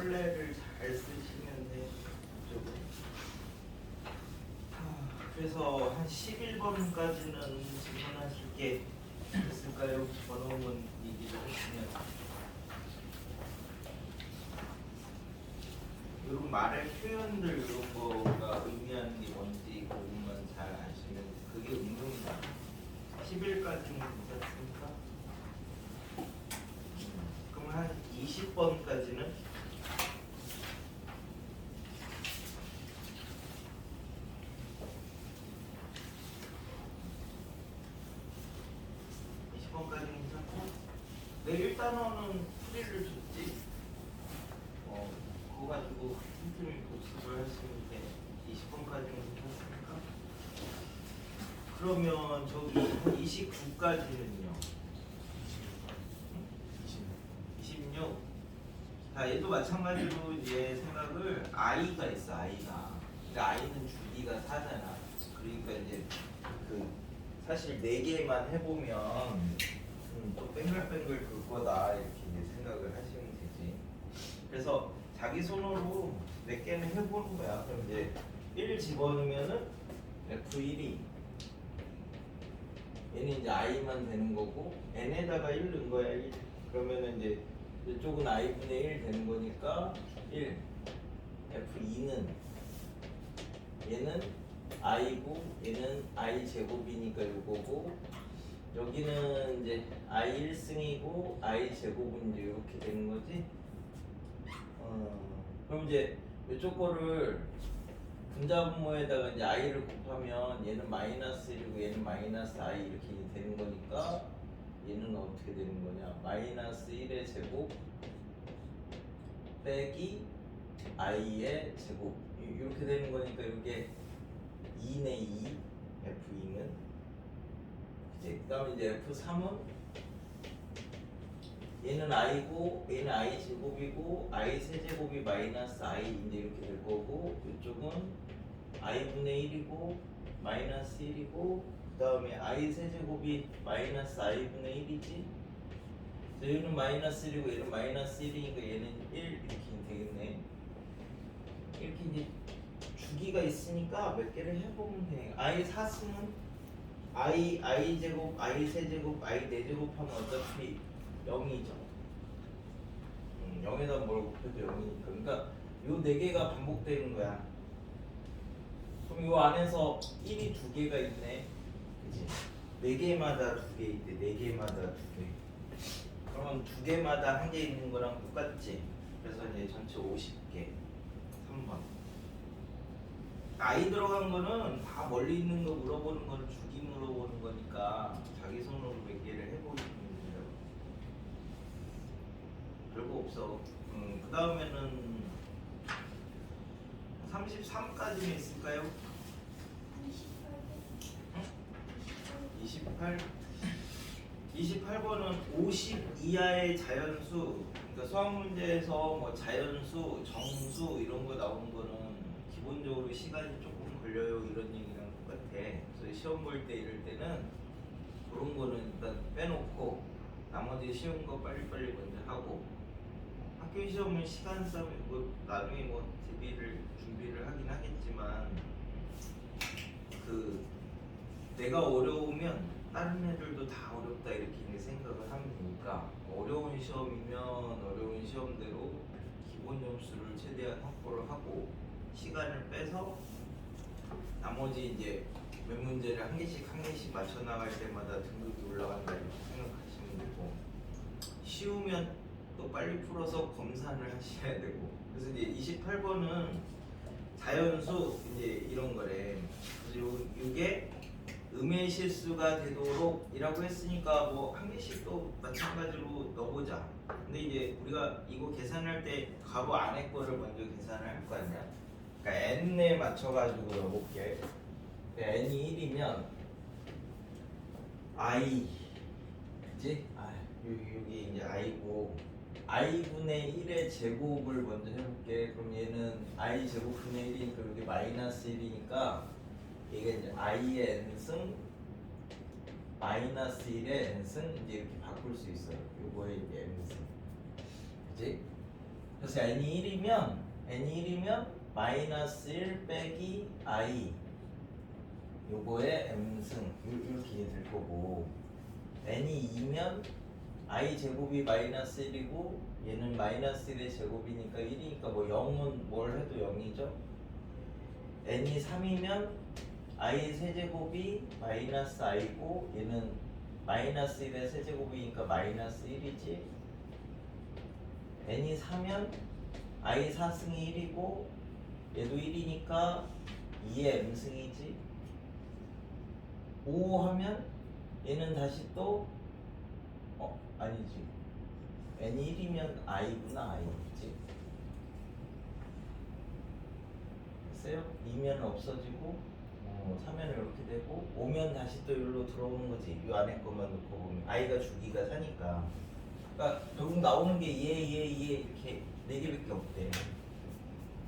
선례를 잘 쓰시면 돼. 이쪽은. 그래서 한 11번까지는 질문하실 게 있을까요? 번호문 얘기를 하시면 이런 말의 표현들 이런 거가 의미하는 게 뭔지 그것만 잘 아시면 그게 운동이다. 10일까지는 괜찮습니까? 그럼 한 20번까지는 20번까지 괜찮고 내일 단어는 풀이를 줬지. 그거 가지고 틈틈이 복습을 하시면 돼. 20번까지는 괜찮습니까? 그러면 저기 한 29까지는요. 26. 자, 얘도 마찬가지로 이제 생각을 i가 있어, i가. 그러니까 i는 주기가 4잖아. 그러니까 이제 그 사실 4개만 해보면 또 뱅글뱅글 그거다 이렇게 이제 생각을 하시면 되지. 그래서 자기 손으로 몇 개는 해보는 거야. 그럼 이제 1 집어넣으면은 F1이 얘는 이제 i만 되는 거고 n에다가 1 넣은 거야. 1. 그러면은 이제 이쪽은 i분의 1 되는 거니까 1. F2는 얘는 i고 얘는 i 제곱이니까 요거고 여기는 이제 i 1승이고 i 제곱은 이제 이렇게 되는 거지. 그럼 이제 이쪽 거를 분자분모에다가 이제 i를 곱하면 얘는 마이너스 1이고 얘는 마이너스 i 이렇게 되는 거니까 얘는 어떻게 되는 거냐? 마이너스 1의 제곱 빼기 i의 제곱 이렇게 되는 거니까 이게 2네 2 F2는 이제 그다음에 이제 F3은 얘는 i고 얘는 i 제곱이고 i 세제곱이 마이너스 i 이제 이렇게 될 거고 이쪽은 i분의 1이고 마이너스 1이고 그 다음에 i 세제곱이 마이너스 i분의 1이지. 그래서 얘는 마이너스 1이고 얘는 마이너스 1이니까 얘는 1 이렇게 되겠네. 이렇게 이제 주기가 있으니까 몇 개를 해보면 돼. i 4승은 i 제곱 i 세제곱 i 4제곱 하면 어차피 0이죠. 0에다 뭘 곱해도 0이니까. 그러니까 요 4개가 반복되는 거야. 그럼 요 안에서 1이 2개가 있네. 그치? 4개마다 2개 있대. 4개마다 2개. 그러면 2개마다 1개 있는 거랑 똑같지? 그래서 이제 전체 50개. 3번. i 들어간 거는 다 멀리 있는 거 물어보는 거는 주기 물어보는 거니까 자기 손으로 몇 개를 해보시면 돼요. 별거 없어. 그 다음에는 33까지는 있을까요? 28? 28번은 50 이하의 자연수. 그러니까 수학 문제에서 뭐 자연수, 정수 이런 거 나오는 거는 기본적으로 시간이 조금 걸려요. 이런 얘기랑 똑같아. 그래서 시험 볼 때 이럴 때는 그런 거는 일단 빼놓고 나머지 쉬운 거 빨리빨리 먼저 하고 학교 시험은 시간 싸움이고 나중에 뭐 준비를 하긴 하겠지만 그 내가 어려우면 다른 애들도 다 어렵다 이렇게 생각을 하면 되니까 어려운 시험이면 어려운 시험대로 기본 점수를 최대한 확보를 하고 시간을 빼서 나머지 이제 몇 문제를 한 개씩 맞춰 나갈 때마다 등급이 올라간다 이렇게 생각하시면 되고 쉬우면 또 빨리 풀어서 검사를 하셔야 되고 그래서 이제 28번은 자연수 이제 이런 거래. 그래서 요게 음의 실수가 되도록 이라고 했으니까 뭐 한 개씩 또 마찬가지로 넣어보자. 근데 이제 우리가 이거 계산할 때 괄호 안에 거를 먼저 계산을 할 거 아니야. 그러니까 n에 맞춰가지고 넣어볼게. n이 1이면 i 그지? 여기 이제 i고 i분의 1의 제곱을 먼저 해볼게. 그럼 얘는 i 제곱분의 1이니까 여기 마이너스 1이니까 이게 이제 i의 n승 마이너스 1의 n승 이제 이렇게 바꿀 수 있어요. 요거의 이제 n승 그치? 그래서 n이 1이면 마이너스 1 빼기 i 요거의 m승 이렇게 될 거고, n이 2면 i 제곱이 마이너스 1이고 얘는 마이너스 1의 제곱이니까 1이니까 뭐 0은 뭘 해도 0이죠. n이 3이면 i 세제곱이 마이너스 i고 얘는 마이너스 1의 세제곱이니까 마이너스 1이지. n이 4면 i 4승이 1이고 얘도 1이니까 2의 m승이지. 5 하면 얘는 다시 또 아니지. n이 1이면 i구나. i겠지. 됐어요? 2면 없어지고 3면 이렇게 되고 5면 다시 또 여기로 들어오는 거지. 이 안에 것만 놓고 보면 i가 주기가 사니까. 그러니까 결국 나오는 게 얘 이렇게 4개밖에 없대.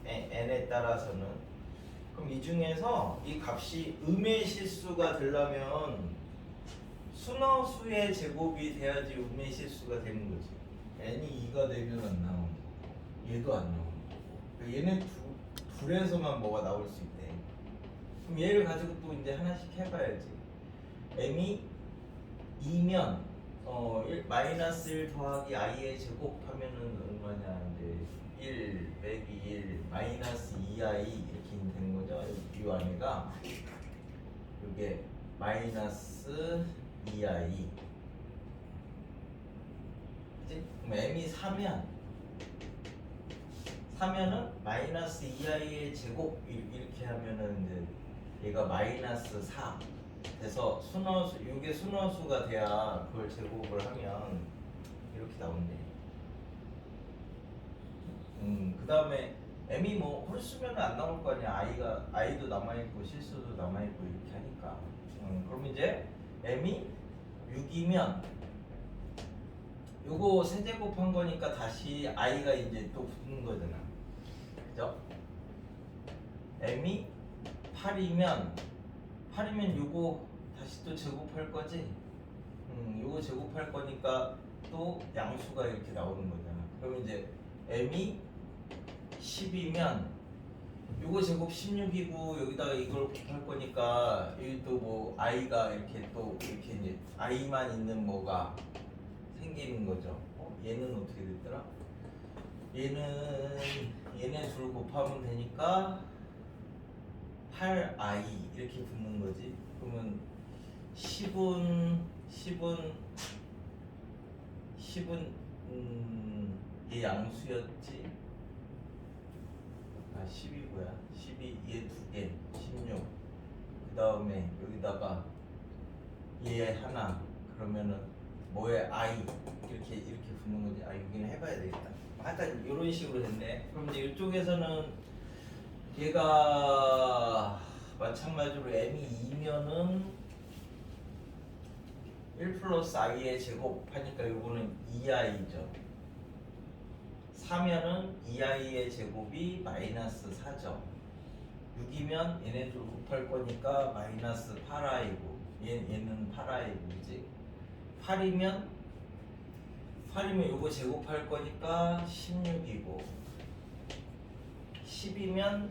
n에 따라서는. 그럼 이 중에서 이 값이 음의 실수가 되려면 순허수의 제곱이 돼야지 음의 실수가 되는 거지. n이 2가 되면 안 나오는 거고 얘도 안 나오는 거고. 얘네 둘에서만 뭐가 나올 수 있대. 그럼 얘를 가지고 또 이제 하나씩 해봐야지. m이 2면 마이너스 1 더하기 i의 제곱 하면은 얼마냐. 이제 1 빼기 1 마이너스 2i 이렇게 되는 거죠. 이 안에가 이게 마이너스 2i. 그치? 그럼 m이 3면은 마이너스 2i의 제곱 이렇게 하면은 이제 얘가 마이너스 4 돼서 순허수, 이게 순허수가 돼야 그걸 제곱을 하면 이렇게 나온대. 그 다음에 m이 뭐 홀수면 안 나올 거 아니야. i도 남아있고 실수도 남아있고 이렇게 하니까. 그럼 이제 m이 6이면 요거 세제곱한 거니까 다시 i가 이제 또 붙는 거잖아. 그죠? m이 8이면 요거 다시 또 제곱할 거지? 요거 제곱할 거니까 또 양수가 이렇게 나오는 거잖아. 그럼 이제 m이 10이면 요거 제곱 16이고 여기다가 이걸 곱할 거니까 여기 또 뭐 i가 이렇게 또 이렇게 이제 i만 있는 뭐가 생기는 거죠. 얘는 어떻게 됐더라? 얘네 둘 곱하면 되니까 8i 이렇게 붙는 거지. 그러면 10은 얘 양수였지. 10이 뭐야? 12 얘 두 개 16. 그 다음에 여기다가 얘 하나. 그러면은 뭐에 i 이렇게 붙는 거지. 여기는 해봐야 되겠다. 하여튼 이런 식으로 됐네. 그럼 이제 이쪽에서는 얘가 마찬가지로 m이 2면은 1 플러스 i의 제곱 하니까 요거는 2i죠. 4면은 2i의 제곱이 마이너스 4죠. 6이면 얘네들 곱할 거니까 마이너스 8i고 얘는 8i고 그지? 8이면 요거 제곱할 거니까 16이고 10이면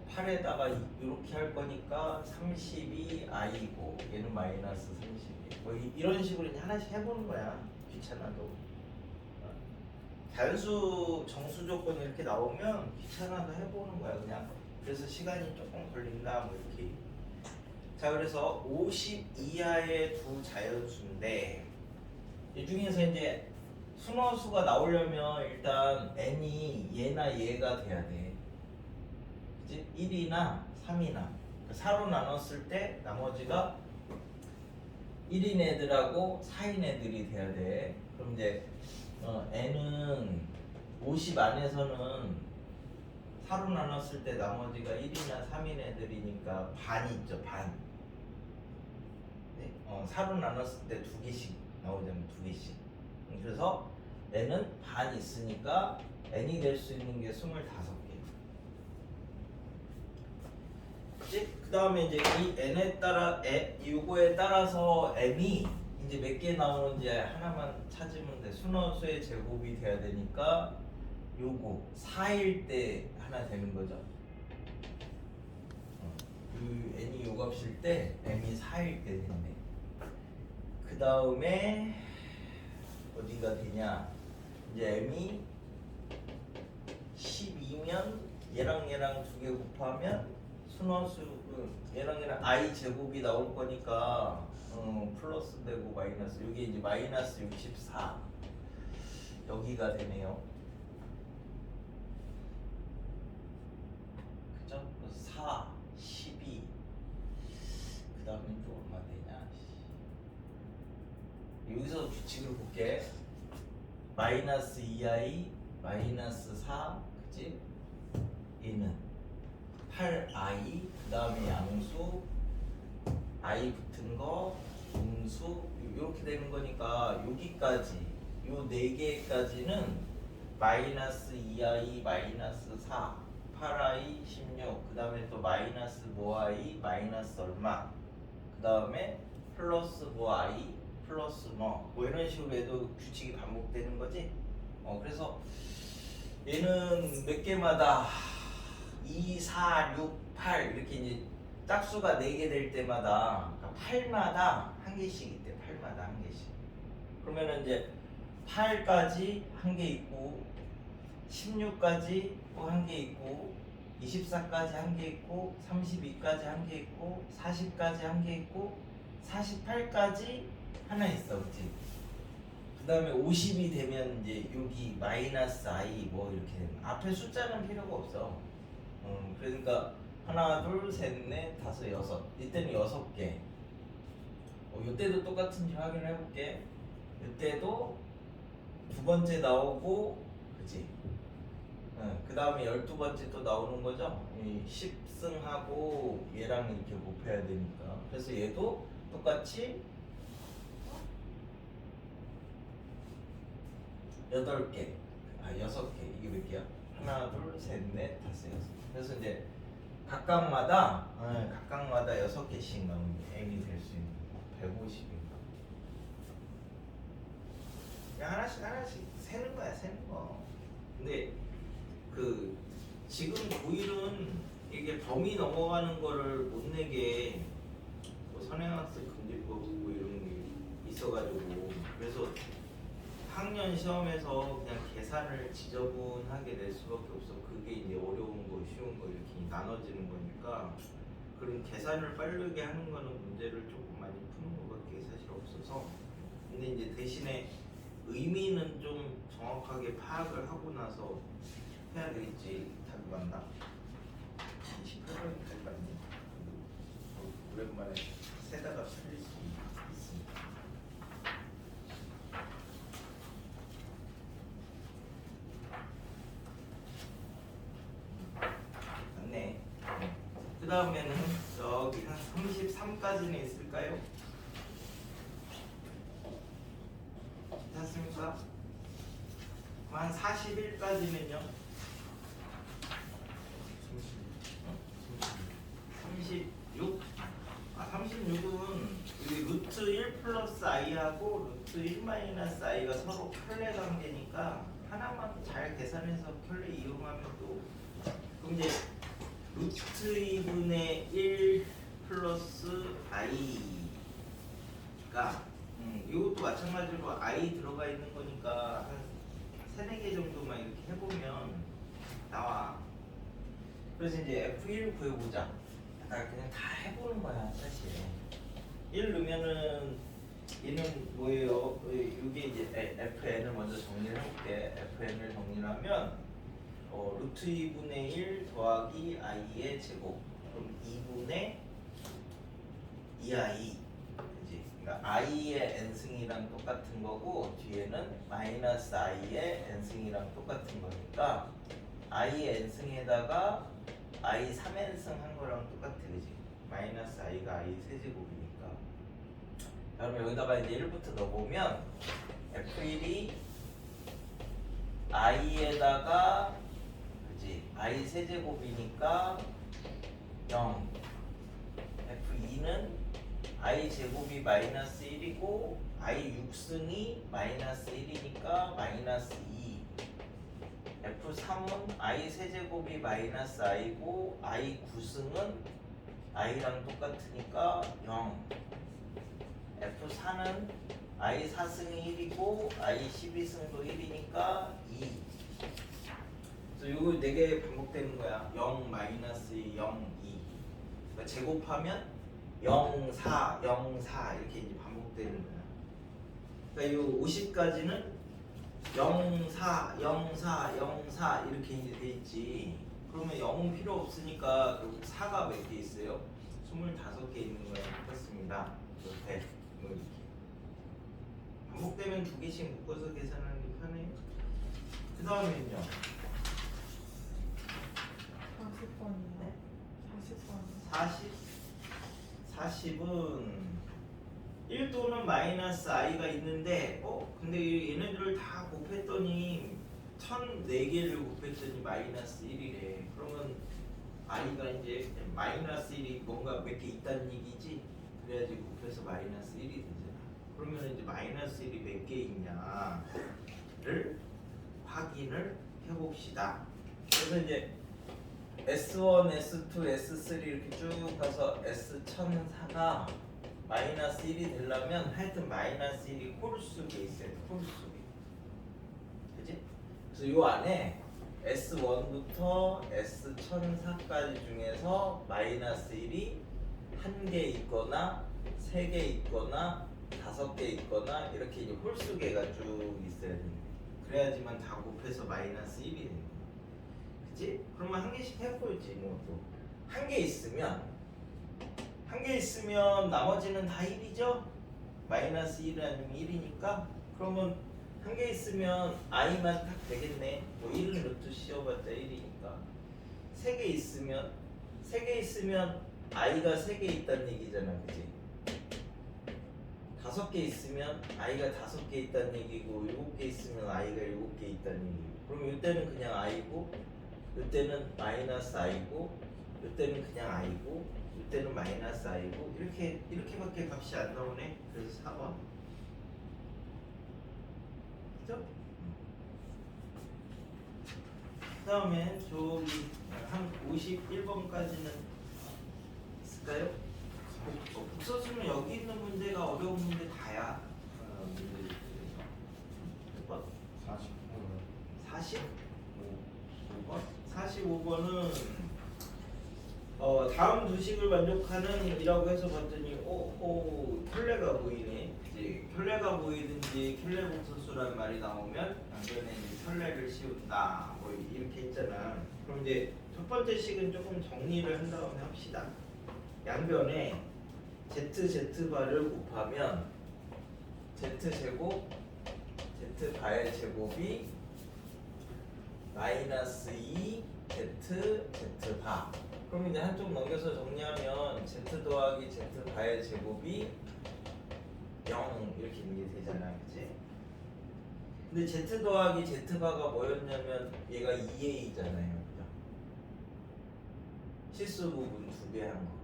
8에다가 이렇게 할 거니까 32i고 얘는 마이너스 32. 뭐 이런 식으로 이제 하나씩 해보는 거야. 귀찮아도. 단수 정수 조건이 이렇게 나오면 귀찮아도 해보는 거야 그냥. 그래서 시간이 조금 걸린다 뭐 이렇게. 자, 그래서 50 이하의 두 자연수인데 이 중에서 이제 순허수가 나오려면 일단 n이 얘나 얘가 돼야 돼. 그치? 1이나 3이나 4로 나눴을 때 나머지가 1인 애들하고 4인 애들이 돼야 돼. 그럼 이제 n은 50 안에서는 4로 나눴을 때 나머지가 1이나 3인 애들이니까 반이 있죠. 반. 네? 4로 나눴을 때 2개씩 나오자면 2개씩. 그래서 n은 반 있으니까 n이 될 수 있는 게 25개. 그 다음에 이제 이 n에 따라 요거에 따라서 m이 이제 몇 개 나오는지 하나만 찾으면 돼. 순허수의 제곱이 돼야 되니까 요거 4일 때 하나 되는 거죠. 그 n이 요 값일 때 m이 4일 때 됐네. 그 다음에 어디가 되냐? 이제 m이 12면 얘랑 두 개 곱하면 순허수 얘랑 i 제곱이 나올 거니까 플러스 되고 마이너스 여기 이제 마이너스 64 여기가 되네요. 그죠? 4, 12 그 다음에 또 얼마 되냐? 여기서 규칙을 볼게. 마이너스 2i 마이너스 4 그치? 얘는 8i 그 다음에 양수 i 붙은 거 음수 이렇게 되는 거니까 여기까지 요 4개까지는 마이너스 2i 마이너스 4 8i 16 그 다음에 또 마이너스 뭐 i 마이너스 얼마 그 다음에 플러스 뭐 i 플러스 뭐 이런 식으로 해도 규칙이 반복되는 거지. 그래서 얘는 몇 개마다 2, 4, 6, 8 이렇게 이제 짝수가 4개 될 때마다 그러니까 8마다 한 개씩 있대. 8마다 한 개씩. 그러면은 이제 8까지 한 개 있고 16까지 또 한 개 있고 24까지 한 개 있고 32까지 한 개 있고 40까지 한 개 있고 48까지 하나 있어. 그치? 그 다음에 50이 되면 이제 여기 마이너스 i 뭐 이렇게 되면 앞에 숫자는 필요가 없어. 그러니까 하나 둘셋넷 다섯 여섯 이때는 6개. 이때도 똑같은지 확인해 볼게. 이때도 두 번째 나오고 그치? 그 다음에 12번째 또 나오는 거죠. 10승하고 얘랑 이렇게 곱해야 되니까. 그래서 얘도 똑같이 8개, 6개. 이게 몇 개야? 하나, 둘, 셋, 넷, 다섯, 여섯. 그래서 이제 각각마다 6개씩 나오는 게 n이 될 수 있는 거. 150인가. 그냥 하나씩 세는 거야, 세는 거. 근데 지금 고1은 이게 범위 넘어가는 거를 못 내게 뭐 선행학습 금지법 뭐 이런 게 있어가지고 그래서 학년 시험에서 그냥 계산을 지저분하게 낼 수밖에 없어. 그게 이제 어려운 거, 쉬운 거 이렇게 나눠지는 거니까 그런 계산을 빠르게 하는 거는 문제를 조금 많이 푸는 것밖에 사실 없어서. 근데 이제 대신에 의미는 좀 정확하게 파악을 하고 나서 해야 되겠지. 답이 맞나? 28번이 답이 맞니? 오랜만에 세다가 틀릴 수 있습니다. 맞네. 그 다음에는 여기 한 33까지는 있을까요? 괜찮습니까? 한 41까지는요? 36? 36은 루트 1 플러스 i하고 루트 1 마이너스 i가 서로 켤레 관계니까 하나만 잘 계산해서 켤레 이용하면 또 그럼 이제 루트 2분의 1 플러스 i가 이것도 마찬가지로 i 들어가 있는 거니까 한 3, 4개 정도만 이렇게 해보면 나와. 그래서 이제 F1 구해보자. 그냥 다 해보는 거야 사실. 1 넣으면은 얘는 뭐예요? 이게 이제 FN을 먼저 정리를 해볼게. FN을 정리하면 루트 2분의 1 더하기 i의 제곱 그럼 2분의 2i 그지? 그러니까 i의 n승이랑 똑같은 거고 뒤에는 마이너스 i의 n승이랑 똑같은 거니까 i의 n승에다가 i 3n승 한 거랑 똑같아 그지? 마이너스 i가 i 세제곱이니까 그러면 여기다가 이제 1부터 넣어보면 f1이 i에다가 그지? i 세제곱이니까 0 f2는 I 제곱이 마이너스 1이고 I 6승이 마이너스 1이니까 마이너스 2. F3은 I 세제곱이 마이너스 I고 I 9승은 I랑 똑같으니까 0. F4는 I 4승이 1이고 I 12승도 1이니까 2. 그래서 요거 4개 반복되는 거야. 0, 마이너스 0, 2. 그러니까 제곱하면 0, 4, 0, 4 이렇게 이제 반복되는 거야. 그러니까 요 50까지는 0, 4, 0, 4, 0, 4 이렇게 이제 돼 있지. 그러면 0은 필요 없으니까 결국 4가 몇 개 있어요? 25개 있는 거랑 똑같습니다. 옆에 뭐 이렇게 반복되면 2개씩 묶어서 계산하는 게 편해요. 그 다음에는요. 40번인데 40번 40은 1도는 마이너스 i가 있는데 근데 얘네들을 다 곱했더니 1004개를 곱했더니 마이너스 1이래. 그러면 i가 이제 마이너스 1이 뭔가 몇 개 있다는 얘기지. 그래야지 곱해서 마이너스 1이 되잖아. 그러면 이제 마이너스 1이 몇 개 있냐를 확인을 해봅시다. 그래서 이제 S1, S2, S3 이렇게 쭉 가서 S1004가 마이너스 1이 되려면 하여튼 마이너스 1이 홀 속에 있어요. 홀 속에. 그치? 그래서 요 안에 S1부터 S1004까지 중에서 마이너스 1이 1개 있거나 3개 있거나 5개 있거나 이렇게 이제 홀수개가 쭉 있어야 됩니다. 그래야지만 다 곱해서 마이너스 1이 되는 거예요. 그치? 그러면 한 개씩 해보지 뭐 또. 한 개 있으면 나머지는 다 1이죠? 마이너스 1 아니면 1이니까 그러면 한 개 있으면 i만 딱 되겠네. 뭐 1은 루트 씌워봤자 1이니까. 세 개 있으면 i가 3개 있다는 얘기잖아. 그치? 5개 있으면 i가 5개 있다는 얘기고 7개 있으면 i가 7개 있다는 얘기고 그럼 이때는 그냥 i고 이때는 마이너스 i고 이때는 그냥 i고 이때는 마이너스 i고 이렇게밖에 값이 안 나오네. 그래서 4번. 그죠? 그 다음에 저기 한 51번까지는 있을까요? 북서수는 여기 있는 문제가 어려운 문제 다야. 문제들 중에서. 몇 번? 40? 45번? 45번은 다음 두식을 만족하는 이라고 해서 봤더니 켤레가 보이네. 이제 켤레가 보이든지 켤레 복소수란 말이 나오면 양변에 이제 켤레를 씌운다. 뭐 이렇게 했잖아. 그럼 이제 첫 번째 식은 조금 정리를 한 다음에 합시다. 양변에 z바를 곱하면 z제곱 z바의 제곱이 마이너스 2 z바. 그럼 이제 한쪽 넘겨서 정리하면 z 더하기 z바의 제곱이 0 이렇게 있는 게 되잖아. 그치? 근데 z 더하기 z바가 뭐였냐면 얘가 2a잖아요. 그죠? 실수 부분 2배 한 거.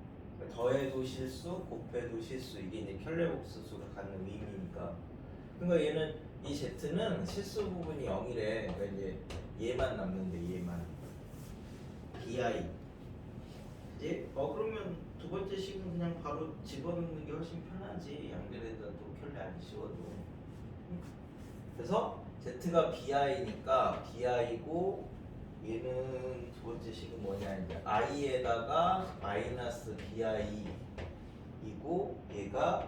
더해도 실수, 곱해도 실수. 이게 이제 켤레복수수가 갖는 의미니까. 그러니까 얘는 이 z는 실수 부분이 0이래. 그러니까 이제 얘만 남는데 얘만. bi. 이제 그러면 두 번째 식은 그냥 바로 집어넣는 게 훨씬 편하지. 양변에다 또 켤레 안 씌워도. 그래서 z가 bi니까 bi고 얘는 두 번째 식은 뭐냐 이제 i에다가 마이너스 bi이고 얘가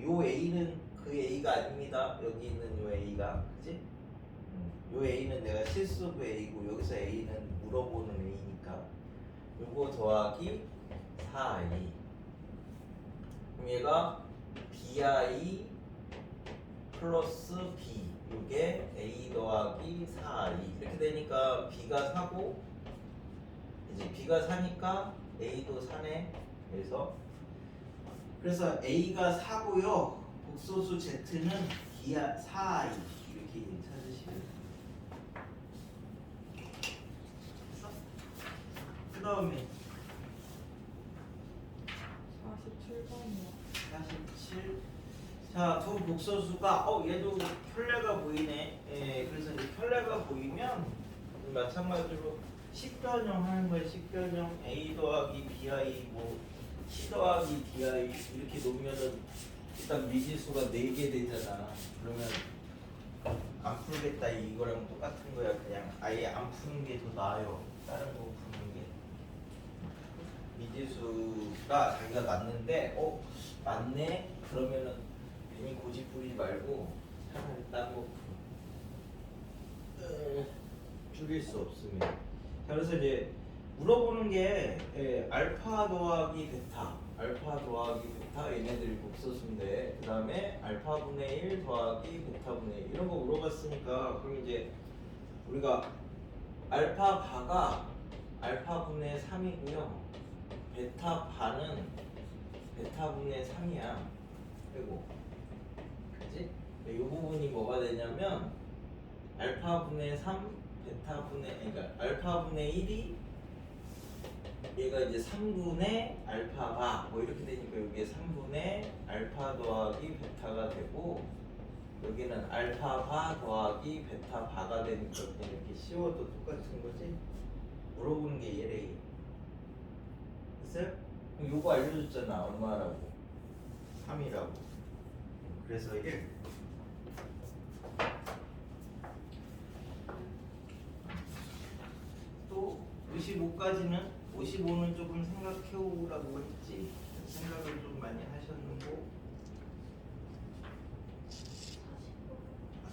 요 a는 그 a가 아닙니다. 여기 있는 요 a가 그지? 요 a는 내가 실수부 a고 여기서 a는 물어보는 a니까 요거 더하기 4i. 그럼 얘가 bi 플러스 b 요게 a 더하기 4i 이렇게 되니까 b가 4고 이제 b가 4니까 a도 4네. 그래서 a가 4고요. 복소수 z는 4i 이렇게 찾으시면 됐어? 그 다음에 47번이요 자, 두 복소수가 얘도 켤레가 보이네. 예, 그래서 이제 켤레가 보이면 마찬가지로 식변형 하는 거예요. 식변형 a 더하기 bi 뭐 c 더하기 di 이렇게 놓으면은 일단 미지수가 4개 되잖아. 그러면 안 풀겠다 이거랑 똑같은 거야. 그냥 아예 안 푸는 게 더 나아요. 다른 거 푸는 게. 미지수가 자기가 맞는데 맞네? 그러면은 괜히 고집 부리지 말고 차라리 딴거 줄일 수 없으면. 자, 그래서 이제 물어보는 게 알파 더하기 베타, 알파 더하기 베타 얘네들이 복소수인데 그 다음에 알파분의 1 더하기 베타분의 1 이런 거 물어봤으니까 그럼 이제 우리가 알파 바가 알파분의 3이고요 베타 바는 베타분의 3이야. 그리고 그치? 이 부분이 뭐가 되냐면 알파분의 3 베타분의 그러니까 알파분의 1이 얘가 이제 3분의 알파바 뭐 이렇게 되니까 여기에 3분의 알파 더하기 베타가 되고 여기는 알파바 더하기 베타바가 되니까 그냥 이렇게 씌워도 똑같은 거지. 물어보는 게 얘래. 됐어요? 그럼 요거 알려줬잖아. 얼마라고? 3이라고. 그래서 1. 또 55까지는 55는 조금 생각해오라고 했지. 생각을 좀 많이 하셨는고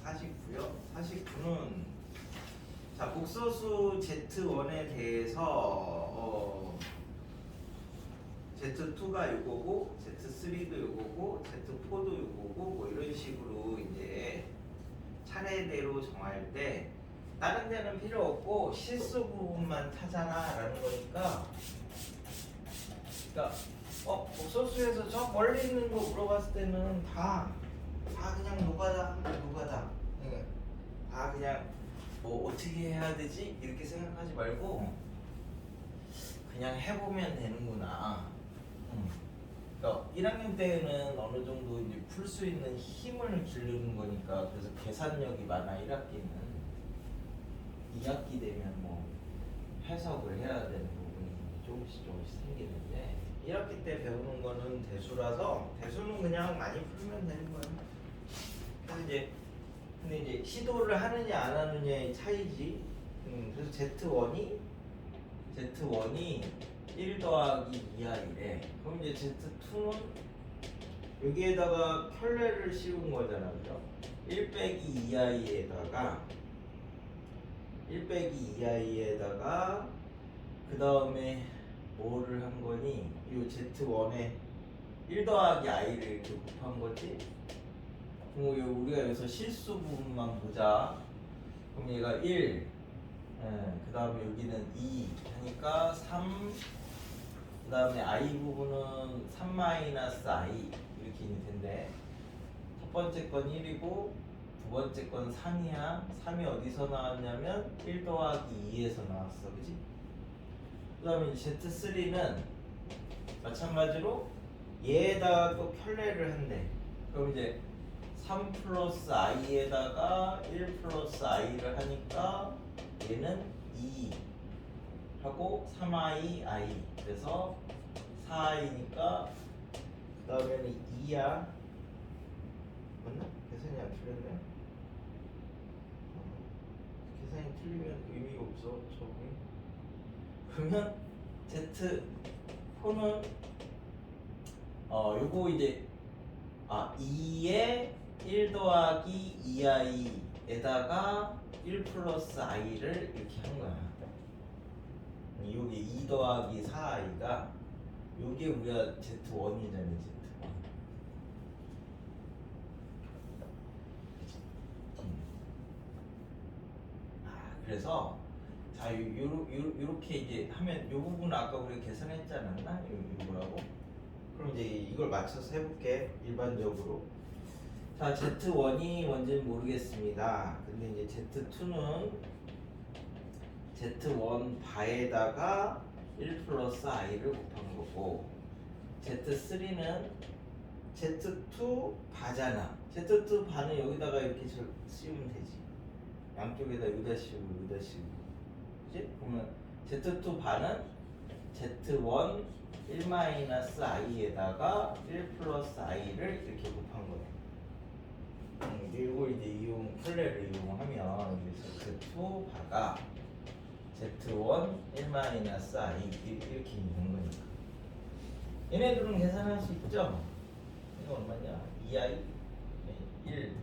49요? 49는 자 복소수 Z1에 대해서 Z2가 요거고 Z3도 요거고 Z4도 요거고 뭐 이런 식으로 이제 차례대로 정할 때 다른 데는 필요 없고 실수 부분만 타잖아 라는 거니까 그러니까 복소수에서 저 멀리 있는 거 물어봤을 때는 다 그냥 노가다 노가다 다 그냥 뭐 어떻게 해야 되지 이렇게 생각하지 말고 그냥 해보면 되는구나. 그러니까 1학년 때는 어느 정도 이제 풀 수 있는 힘을 기르는 거니까 그래서 계산력이 많아 1학기는. 2학기 되면 뭐 해석을 해야 되는 부분이 조금씩 생기는데 1학기 때 배우는 거는 대수라서 대수는 그냥 많이 풀면 되는 거예요. 그래서 이제 근데 이제 시도를 하느냐 안 하느냐의 차이지. 그래서 Z1이 1 더하기 2i래. 그럼 이제 Z2는 여기에다가 켤레를 씌운 거잖아, 그죠? 1 빼기 2i에다가 그 다음에 뭐를 한 거니? 이 Z1에 1 더하기 i를 이렇게 곱한 거지? 그럼 우리가 여기서 실수 부분만 보자. 그럼 얘가 1, 그 다음에 여기는 2 하니까 3, 그 다음에 i 부분은 3-i 이렇게 있는 텐데 첫 번째 건 1이고 두 번째 건 3이야. 3이 어디서 나왔냐면 1 더하기 2에서 나왔어. 그지? 그 다음에 Z3는 마찬가지로 얘에다가 또 켤레를 한대. 그럼 이제 3 플러스 i에다가 1 플러스 i를 하니까 얘는 2 하고 3i 그래서 4i니까 그 다음에는 2야. 맞나? 계산이 안 틀렸네. 계산이 틀리면 의미가 없어 저기. 그러면 Z4는 요거 이제 2에 1 더하기 2i에다가 1 플러스 i를 이렇게 한 거야. 요게 2 더하기 4i가 요게 우리가 Z1이잖아요. Z1. 그래서 자 요렇게 이제 하면 요 부분 아까 우리 계산했지 않았나? 요거라고. 그럼 이제 이걸 맞춰서 해볼게. 일반적으로. 자 Z1이 뭔지는 모르겠습니다. 근데 이제 Z2는 Z1 바에다가 1 플러스 i를 곱한 거고 Z3는 Z2 바잖아. Z2 바는 여기다가 이렇게 씌우면 되지. 양쪽에다 여기다 씌우고 여기다 씌우고. 그치? 그러면 Z2 바는 Z1 1-i에다가 1 플러스 i를 이렇게 곱한 거네. 이거 이제 플레를 이용하면 이제 Z2 바가 Z1 1-i 이렇게 있는 거니까. 얘네들은 계산할 수 있죠? 이거 얼마냐? 2i 1.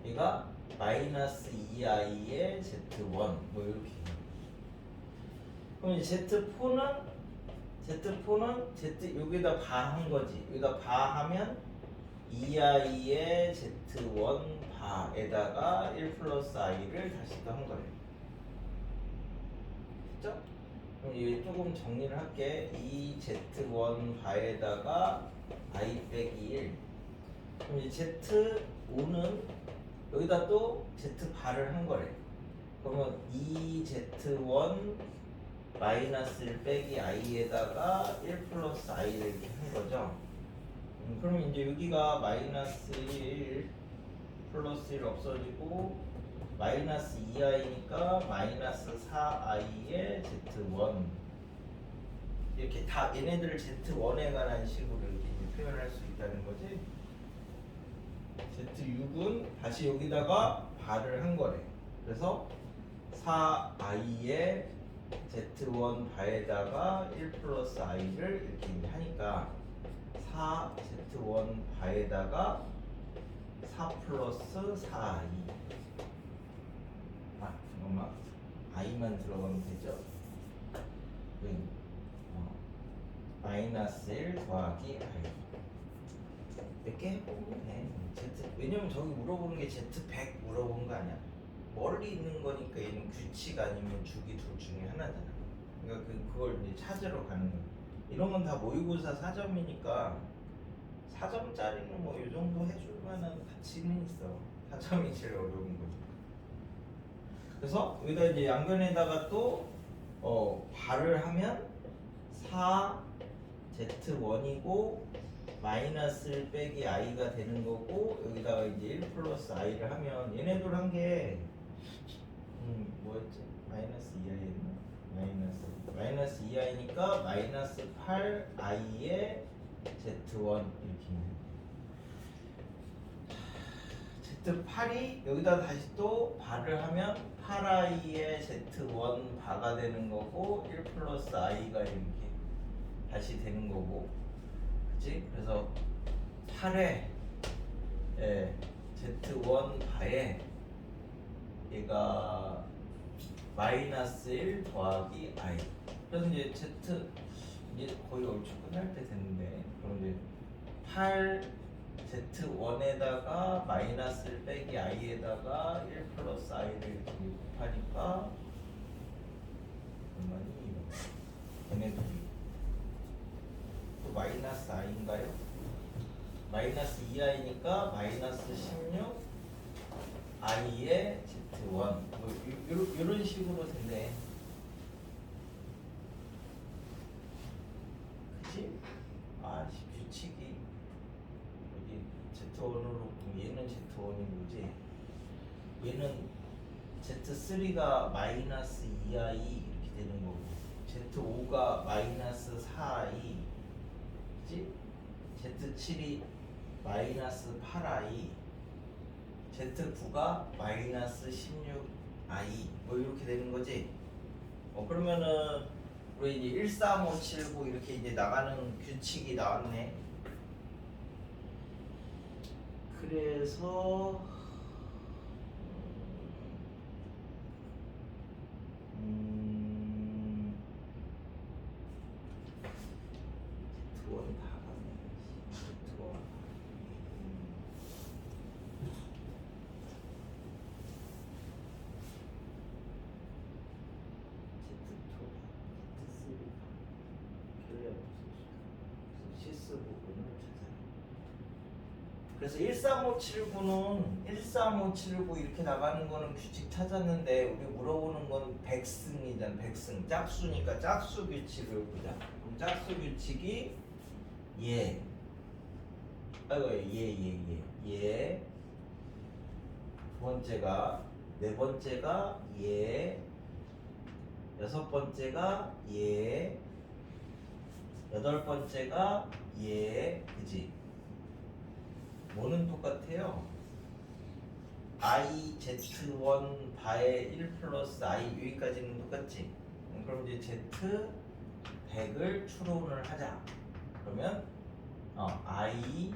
얘가 마이너스 2i의 Z1 뭐 이렇게. 그럼 이제 Z4는 Z 여기다 바한 거지. 여기다 바하면 2i의 Z1 바에다가 1 플러스 i를 다시 또 한 거예요. 됐죠? 그럼 이거 조금 정리를 할게. 2Z1 바에다가 i 빼기 1. 그럼 이제 Z5는 여기다 또 Z 바를 한 거래. 그러면 2Z1 마이너스 1 빼기 i에다가 1 플러스 i를 이렇게 한 거죠. 그러면 이제 여기가 마이너스 1 플러스 1 없어지고 마이너스 2i니까 마이너스 4i의 Z1 이렇게 다 얘네들을 Z1에 관한 식으로 이렇게 표현할 수 있다는 거지. Z6은 다시 여기다가 바를 한 거래. 그래서 4i의 Z1 바에다가 1 플러스 i를 이렇게 하니까 4Z1 바에다가 4 플러스 4i. 잠깐만. i만 들어가면 되죠. 마이너스 1 더하기 i. 몇 개 해보면 돼. 왜냐면 저기 물어보는 게 Z100 물어본 거 아니야? 멀리 있는 거니까 얘는 규칙 아니면 주기 둘 중에 하나잖아. 그러니까 그걸 이제 찾으러 가는 거야. 이런 건 다 모의고사 4점이니까 4점짜리는 뭐 이 정도 해줄 만한 가치는 있어. 4점이 제일 어려운 거지. 그래서 여기다 이제 양변에다가 또 발을 하면 4Z1이고 마이너스 1 빼기 i가 되는 거고 여기다가 이제 1 플러스 i를 하면 얘네들 한 게 뭐였지? 마이너스 2i였나? 마이너스 2i니까 마이너스 8i의 Z1 이렇게 있는. Z8이 여기다 다시 또 발을 하면 8i의 Z1 바가 되는 거고 1 플러스 i가 이렇게 다시 되는 거고. 그치? 그래서 8에 Z1 바에 얘가 마이너스 1 더하기 i. 그래서 이제 Z 이제 거의 얼추 끝날 때 됐는데 그럼 이제 8 Z1에다가 마이너스 1 빼기 i에다가 1 플러스 i를 이렇게 곱하니까 얼마니? 얘네들이 또 마이너스 i인가요? 마이너스 2i니까 마이너스 16 i의 Z1 뭐 이런 식으로 된대. 그치? 규칙이 여기 Z1으로 얘는 Z1이고지 얘는 Z3가 마이너스 2i 이렇게 되는 거고 Z5가 마이너스 4i 그치? Z7이 마이너스 8i Z9가 마이너스 16i 뭐 이렇게 되는 거지. 그러면은 우리 이제 13579 이렇게 이제 나가는 규칙이 나왔네. 그래서 Z1 다 가네. Z1 시스 부분을 찾아라. 그래서 13579 이렇게 나가는 거는 규칙 찾았는데 우리 물어보는 건 백승이잖아. 백승 짝수니까 짝수 규칙을 보자. 그럼 짝수 규칙이 아이고 얘 두 번째가 네 번째가 얘 여섯 번째가 얘 여덟 번째가 얘 그지? 뭐는 똑같아요? I Z1 바의 1 플러스 I 여기까지는 똑같지? 그럼 이제 Z 100을 추론을 하자. 그러면 I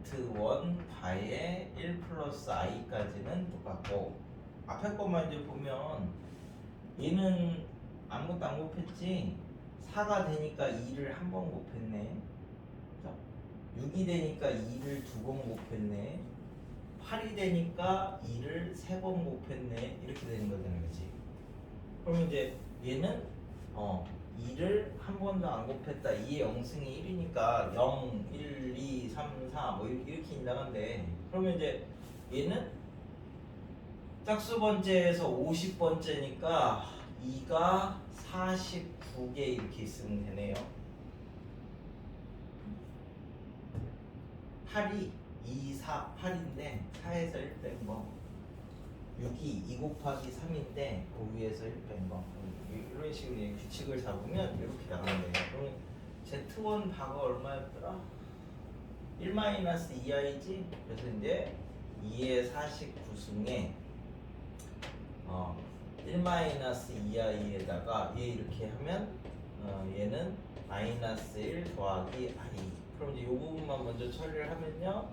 Z1 바의 1 플러스 I까지는 똑같고 앞에 것만 이제 보면 얘는 아무것도 안 곱했지 4가 되니까 2를 한 번 곱했네 6이 되니까 2를 두 번 곱했네 8이 되니까 2를 세 번 곱했네 이렇게 되는 거잖아 그치? 그럼 이제 얘는 2를 한 번도 안 곱했다 2의 영승이 1이니까 0, 1, 2, 3, 4 뭐 이렇게 인당한데 그러면 이제 얘는 짝수 번째에서 50번째니까 2가 49개 이렇게 있으면 되네요 8이 2, 4, 8인데 4에서 1 뺀 거 6이 2 곱하기 3인데 그 위에서 1 뺀 거 이런 식으로 규칙을 잡으면 이렇게 나가네요 그러면 Z1 바가 얼마였더라? 1-2i지? 그래서 이제 2의 49승에 1-2i에다가 얘 이렇게 하면 얘는 -1 더하기 i 그럼 이제 이 부분만 먼저 처리를 하면요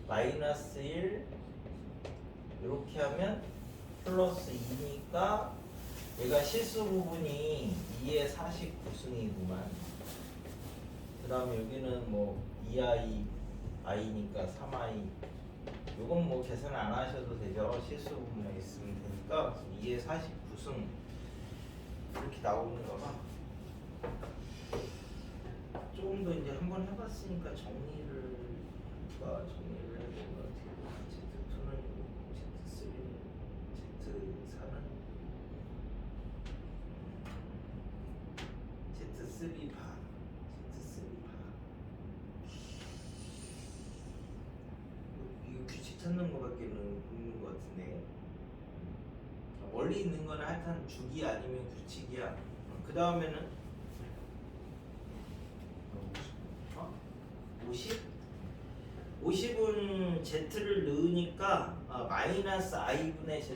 -1 이렇게 하면 플러스 2니까 얘가 실수 부분이 2의 49승이구만 그 다음에 여기는 뭐 2i i니까 3i 요건 뭐 계산 안 하셔도 되죠 실수 부분만 있으면 되니까 2의 49승 이렇게 나오는 거가 조금 더 이제 한번 해봤으니까 정리를 해야 되는 것 같아요 Z2는 Z3는 Z4는 Z3 바 이거 규칙 찾는 거밖에 없는 것 같은데 원리 있는 거는 하여튼 주기 아니면 규칙이야 그 다음에는 50은 Z를 넣으니까 마이너스 I분의 Z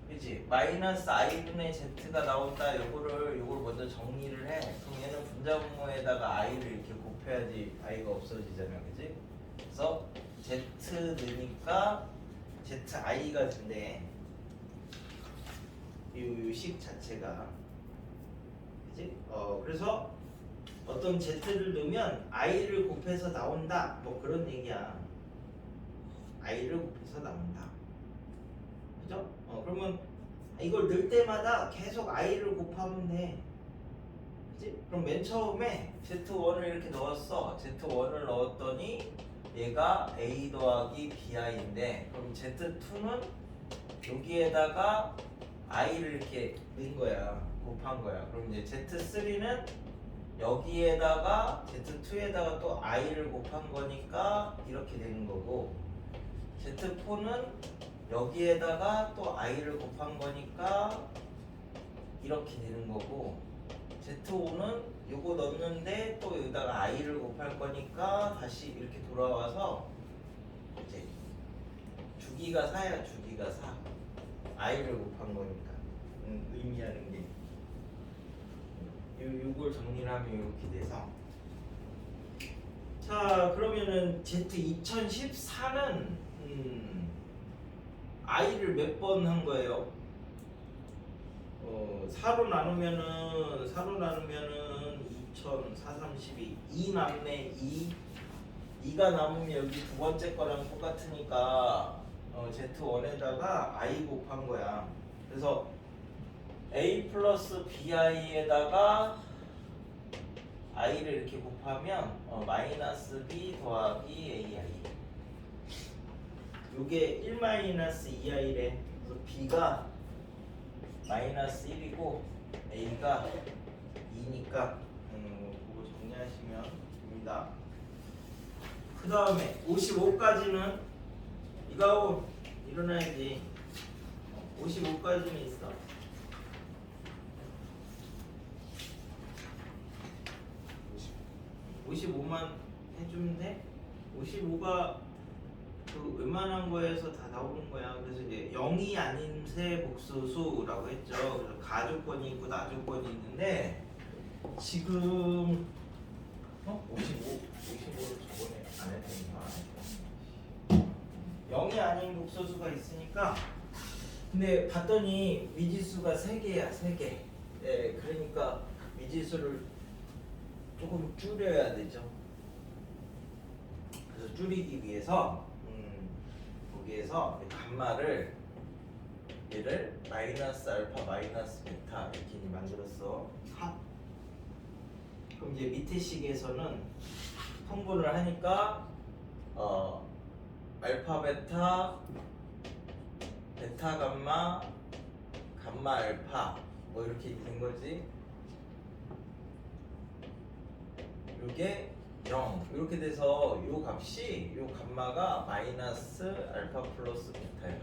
그치? 마이너스 I분의 Z가 나온다 요걸 먼저 정리를 해 그럼 얘는 분자분모에다가 I를 이렇게 곱해야지 I가 없어지잖아 그치? 그래서 Z 넣으니까 ZI가 된대 요 식 자체가 그치? 그래서 어떤 Z를 넣으면 I를 곱해서 나온다 뭐 그런 얘기야 I를 곱해서 나온다 그죠? 그러면 이걸 넣을 때마다 계속 I를 곱하면 돼 그치? 그럼 맨 처음에 Z1을 이렇게 넣었어 Z1을 넣었더니 얘가 A 더하기 BI인데 그럼 Z2는 여기에다가 I를 이렇게 넣은 거야 곱한 거야 그럼 이제 Z3는 여기에다가 Z2에다가 또 i를 곱한 거니까 이렇게 되는 거고 Z4는 여기에다가 또 i를 곱한 거니까 이렇게 되는 거고 Z5는 요거 넣는데 또 여기다가 i를 곱할 거니까 다시 이렇게 돌아와서 이제 주기가 4야 주기가 4 i를 곱한 거니까 의미하는 게 요걸 정리를 하면 이렇게 돼서 자 그러면은 Z2014는 i를 몇 번 한 거예요? 4로 나누면은 2032 2 남네 2가 남으면 여기 두 번째 거랑 똑같으니까 Z1에다가 i 곱한 거야 그래서 A 플러스 BI에다가 I를 이렇게 곱하면 마이너스 B 더하기 AI 요게 1-2i래 그래서 B가 마이너스 1이고 A가 2니까 그거 정리하시면 됩니다 그 다음에 55까지는 이거 일어나야지. 55까지는 있어. 55만 해주면 돼. 55가 그 웬만한 거에서 다 나오는 거야. 그래서 이제 0이 아닌 세 복수수라고 했죠. 그래서 가조건이 있고 나조건이 있는데 지금 55를 저번에 안 했더니 0이 아닌 복소수가 있으니까 근데 봤더니 미지수가 3개야 3개. 네, 그러니까 미지수를 조금 줄여야 되죠. 그래서 줄이기 위해서 거기에서 감마를 얘를 마이너스 알파 마이너스 베타 이렇게 만들었어. 그럼 이제 밑에 식에서는 통분을 하니까 알파 베타 베타 감마 감마 알파 뭐 이렇게 된 거지. 요게 0 이렇게 돼서 요 값이 요 감마가 마이너스 알파 플러스 베타예요.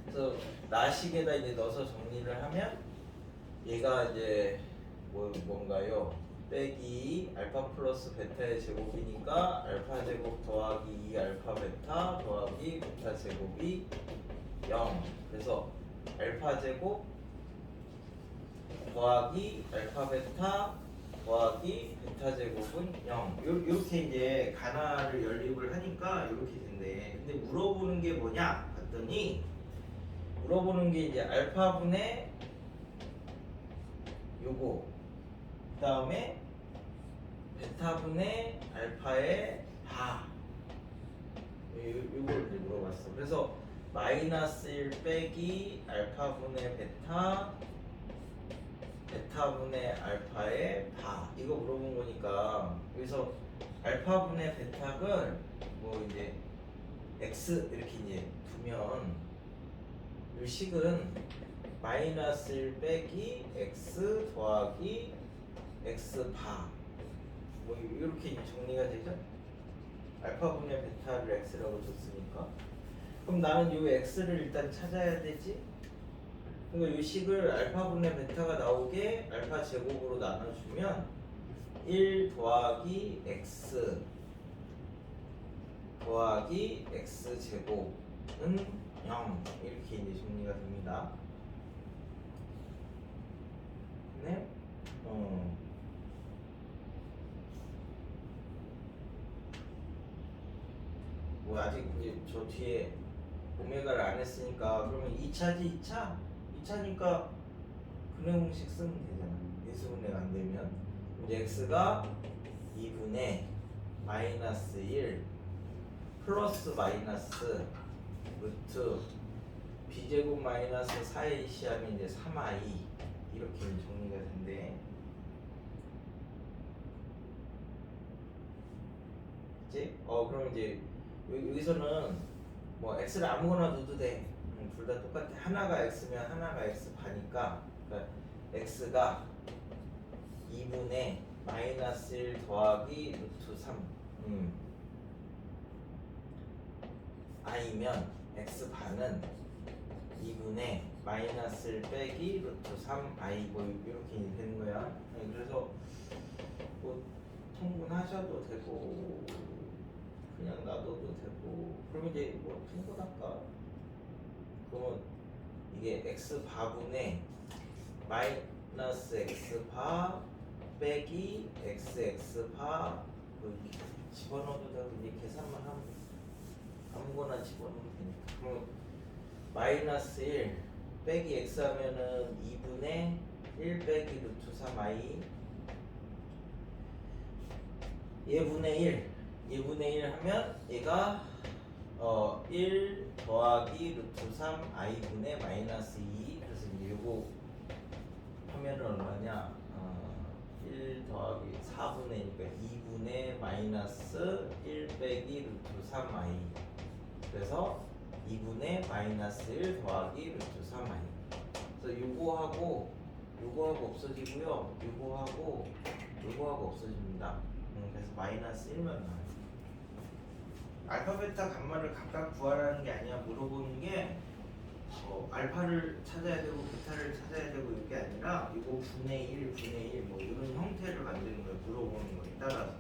그래서 나식에다 이제 넣어서 정리를 하면 얘가 이제 뭔가요? 빼기 알파 플러스 베타의 제곱이니까 알파 제곱 더하기 2 알파 베타 더하기 베타 제곱이 0. 그래서 알파 제곱 더하기 알파 베타 더하기 베타 제곱은 0. 이렇게 이제 가나를 연립을 하니까 이렇게 된대. 근데 물어보는 게 뭐냐? 봤더니 물어보는 게 이제 알파분의 요거 그 다음에 베타분의 알파의 바 요걸 이제 물어봤어. 그래서 마이너스 1 빼기 알파분의 베타 베타분의 알파의 바 이거 물어본 거니까 여기서 알파분의 베타를 뭐 이제 x 이렇게 이제 두면 이 식은 마이너스 1 빼기 x 더하기 x 바 뭐 이렇게 이제 정리가 되죠. 알파분의 베타를 x라고 줬으니까 그럼 나는 이 x를 일단 찾아야 되지. 그러니까 이 식을 알파분의 베타가 나오게 알파 제곱으로 나눠주면 1 더하기 x 더하기 x 제곱은 0 이렇게 이제 정리가 됩니다. 네? 뭐 아직 이제 저 뒤에 오메가를 안 했으니까 그러면 2차지 2차? 2차니까 근해 공식 쓰면 되잖아. 예수분해가 안 되면 이제 x가 2분의 마이너스 1 플러스 마이너스 루트 b제곱 마이너스 4ac 하면 이제 3i 이렇게 정리가 된대. 그치? 그럼 이제 여기서는 뭐 x를 아무거나 넣어도 돼. 둘 다 똑같아. 하나가 x면 하나가 x 바니까 그러니까 x가 2분의 마이너스 1 더하기 루트 3 i면 x 반은 2분의 마이너스 1 빼기 루트 3 i 뭐 이렇게 되는 거야. 그래서 뭐 통분하셔도 되고 그냥 놔둬도 되고 그러면 이제 뭐 통분할까? 그러면 이게 x 바분의 마이너스 x 바 빼기 x 바 뭐 이렇게 집어넣어도 되고 이제 계산만 하면 아무거나 집어넣으면 되니까. 그럼 마이너스 1 빼기 x 하면은 2분의 1 빼기 루트 3i 얘분의 1 하면 얘가 1 더하기 루트 3 i분의 마이너스 2 그래서 이제 요거 하면은 얼마냐 1 더하기 4분의니까 2분의 마이너스 1 빼기 루트 3 i 그래서 2분의 마이너스 1 더하기 루트 3 i 그래서 요거하고 없어지고요 요거하고 없어집니다. 그래서 마이너스 1만 나와요. 알파, 베타, 감마를 각각 구하라는 게 아니야. 물어보는 게 알파를 찾아야 되고 베타를 찾아야 되고 이게 아니라 이거 분의 1, 분의 1 뭐 이런 형태를 만드는 거야. 물어보는 거에 따라서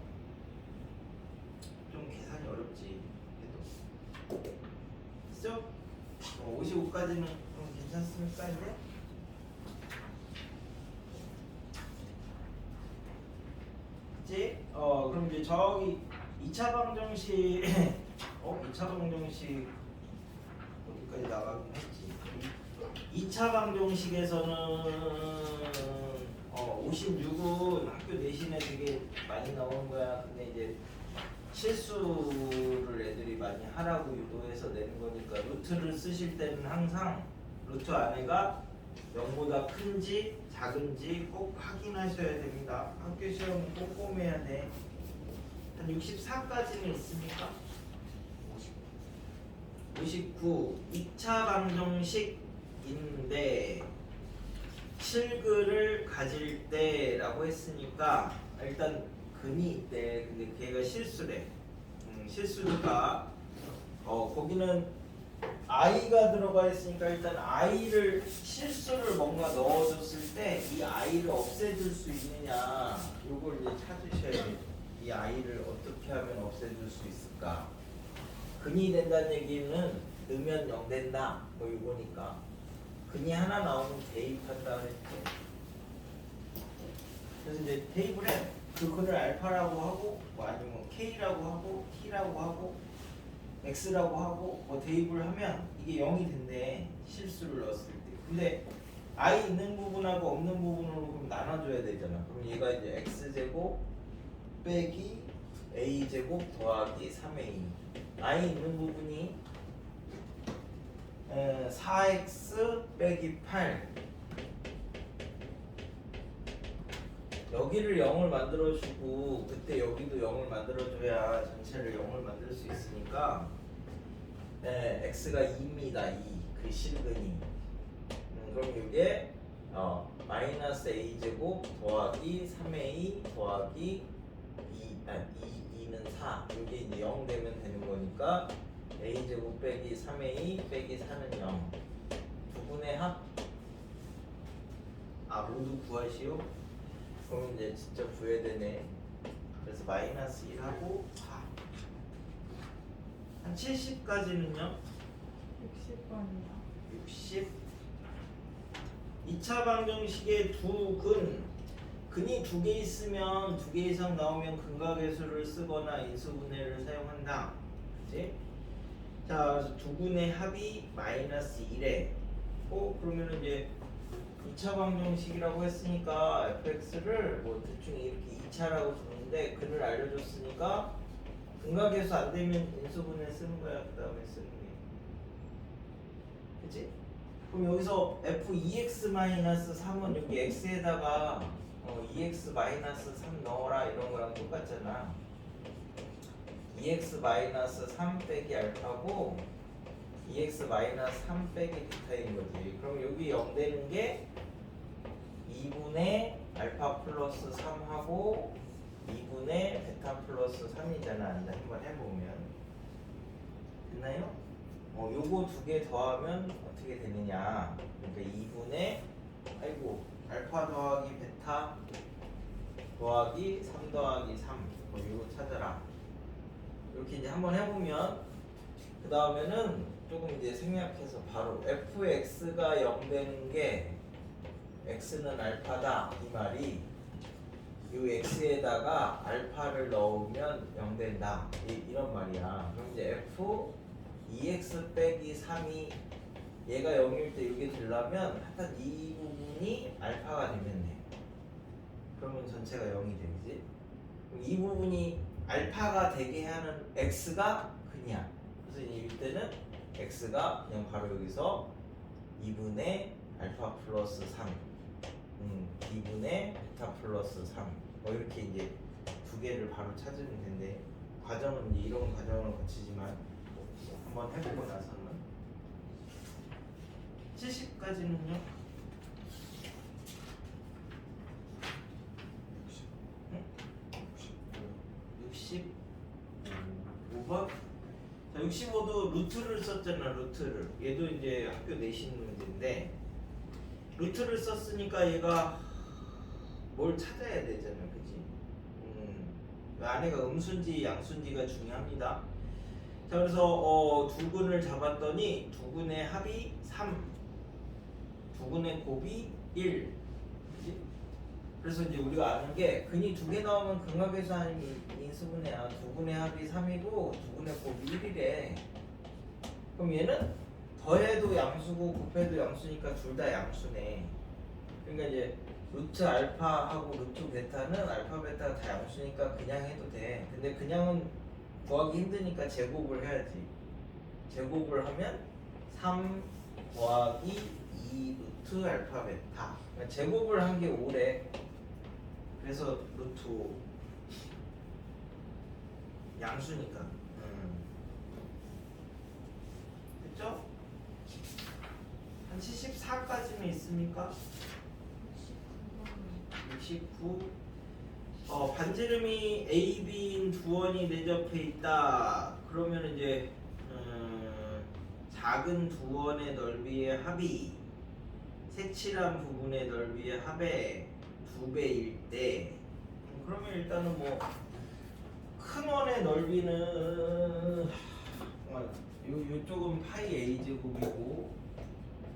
좀 계산이 어렵지. 해도 됐죠? 55까지는 괜찮습니까 이제? 그치? 그럼 이제 저기 2차 방정식 2차 방정식 어디까지 나가긴 했지. 2차 방정식에서는 56은 학교 내신에 되게 많이 나오는 거야. 근데 이제 실수를 애들이 많이 하라고 유도해서 내는 거니까 루트를 쓰실 때는 항상 루트 안에가 0보다 큰지 작은지 꼭 확인하셔야 됩니다. 학교 시험 꼼꼼해야 돼. 한 64까지는 있습니까? 59 2차 방정식인데 실근을 가질 때라고 했으니까 일단 근이 있대. 근데 걔가 실수래. 실수니까 거기는 i가 들어가 있으니까 일단 i를 실수를 뭔가 넣어줬을 때 이 i를 없애줄 수 있느냐 요걸 이제 찾으셔야 돼요. 이 i를 어떻게 하면 없애줄 수 있을까? 근이 된다는 얘기는 넣으면 0 된다 뭐 이거니까 근이 하나 나오면 대입한다 그랬지. 그래서 이제 테이블에 그 근을 알파라고 하고 뭐 아니면 k라고 하고 t라고 하고 x라고 하고 뭐 대입을 하면 이게 0이 된대. 실수를 넣었을 때. 근데 i 있는 부분하고 없는 부분으로 그럼 나눠줘야 되잖아. 그럼 얘가 이제 x제곱 빼기 a제곱 더하기 3a. i 있는 부분이 4x 빼기 8. 여기를 0을 만들어주고 그때 여기도 0을 만들어줘야 전체를 0을 만들 수 있으니까 x가 2입니다. 2. 그 실근이. 그럼 이게 마이너스 a제곱 더하기 3a 더하기 2는 4. 이게 이제 0 되면 되는 거니까 a제곱 빼기 3a 빼기 4는 0. 두 분의 합 모두 구하시오. 그럼 이제 진짜 구해야 되네. 그래서 마이너스 1하고 4. 한 70까지는요? 60번이요. 60. 2차 방정식의 근이 두 개 있으면 두 개 이상 나오면 근각계수를 쓰거나 인수분해를 사용한다. 그치? 자, 그래서 두 근의 합이 마이너스 1에 그러면은 이제 2차 방정식이라고 했으니까 fx를 뭐 대충 이렇게 2차라고 부르는데 근을 알려줬으니까 근각계수 안 되면 인수분해 쓰는 거야. 그 다음에 쓰는 게. 그치? 그럼 여기서 f2x-3은 여기 x에다가 2x-3 넣어라 이런 거랑 똑같잖아. 2x-3 빼기 알파고 2x-3 빼기 베타인 거지. 그럼 여기 0 되는 게 2분의 알파 플러스 3하고 2분의 베타 플러스 3이잖아. 한번 해보면 됐나요? 요거 두 개 더하면 어떻게 되느냐? 그러니까 2분의 알파 더하기 베타 더하기 3 더하기 3 요거 찾아라. 이렇게 이제 한번 해보면 그 다음에는 조금 이제 생략해서 바로 fx가 0 되는 게 x는 알파다 이 말이 이 x에다가 알파를 넣으면 0 된다 이런 말이야. 그럼 이제 f 2x 빼기 3이 얘가 0일 때 이게 되려면 하여튼 이 부분이 알파가 되면 돼. 그러면 전체가 0이 되지. 그럼 이 부분이 알파가 되게 하는 x가 근이야. 그래서 이때는 x가 그냥 바로 여기서 2분의 알파 플러스 3 2분의 베타 플러스 3 이렇게 이제 두 개를 바로 찾으면 된대. 과정은 이제 이런 과정을 거치지만 한번 해보고 나서는 70까지는요? 65번? 65도 루트를 썼잖아. 루트를. 얘도 이제 학교 내신 문제인데 루트를 썼으니까 얘가 뭘 찾아야 되잖아. 그치? 안에가 음수인지 양수인지가 중요합니다. 자, 그래서 두 근을 잡았더니 두 근의 합이 3, 두 근의 곱이 1. 그치? 그래서 이제 우리가 아는 게 근이 두 개 나오면 근각에서 하는 인수분해야. 두 근의 합이 3이고 두 근의 곱이 1이래. 그럼 얘는 더해도 양수고 곱해도 양수니까 둘 다 양수네. 그러니까 이제 루트 알파하고 루트 베타는 알파 베타가 다 양수니까 그냥 해도 돼. 근데 그냥은 구하기 힘드니까 제곱을 해야지. 제곱을 하면 3 더하기 2 루트 알파 베타. 그러니까 제곱을 한 게 5래. 그래서 루트 5. 양수니까. 됐죠? 한 74까지는 있습니까? 69. 반지름이 A, B인 두 원이 내접해 있다. 그러면 이제 작은 두 원의 넓이의 합이 색칠한 부분의 넓이의 합의 2배일 때, 그러면 일단은 뭐 큰 원의 넓이는 요쪽은 파이 A 제곱이고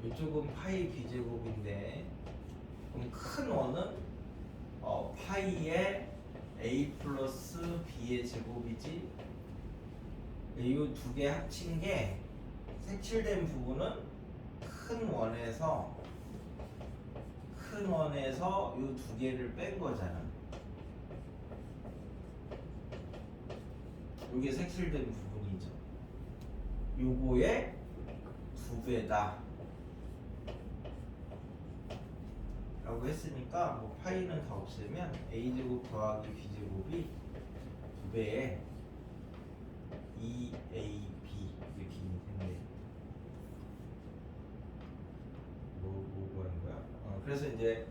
요쪽은 파이 B 제곱인데, 그럼 큰 원은 파이의 A 플러스 B의 제곱이지. 이 두 개 합친 게 색칠된 부분은 큰 원에서 이 두 개를 뺀 거잖아. 이게 색칠된 부분이죠. 요거의 2배다 라고 했으니까 뭐 파이는 다 없애면 a제곱 더하기 b제곱이 2배에 2ab 이렇게 있는데 뭐 하는 거야? 그래서 이제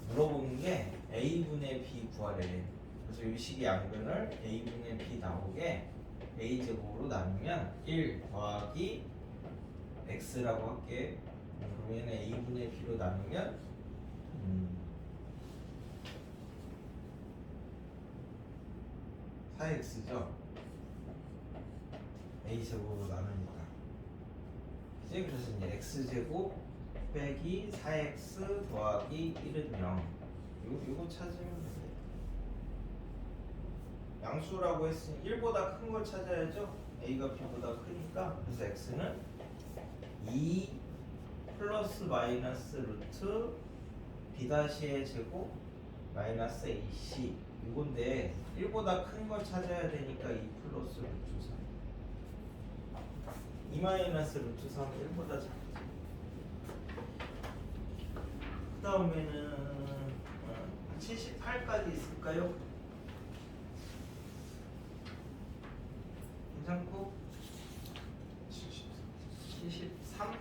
물어보는 게 a분의 b 구하래. 그래서 이 식의 양변을 a분의 b 나오게 a제곱으로 나누면 1 더하기 x라고 할게. 그러면 a분의 b로 나누면 4x죠. a제곱으로 나누니까. 그치? 그래서 이제 x제곱 빼기 4x 더하기 1은 0. 이거 찾으면 돼. 양수라고 했으니 1보다 큰 걸 찾아야죠. a가 b보다 크니까. 그래서 x는 2 플러스 마이너스 루트 b-의 제곱 마이너스 ac 이건데 1보다 큰 걸 찾아야 되니까 2 플러스 루트 3. 2 마이너스 루트 3은 1보다 작지. 그 다음에는 78까지 있을까요? 괜찮고 73?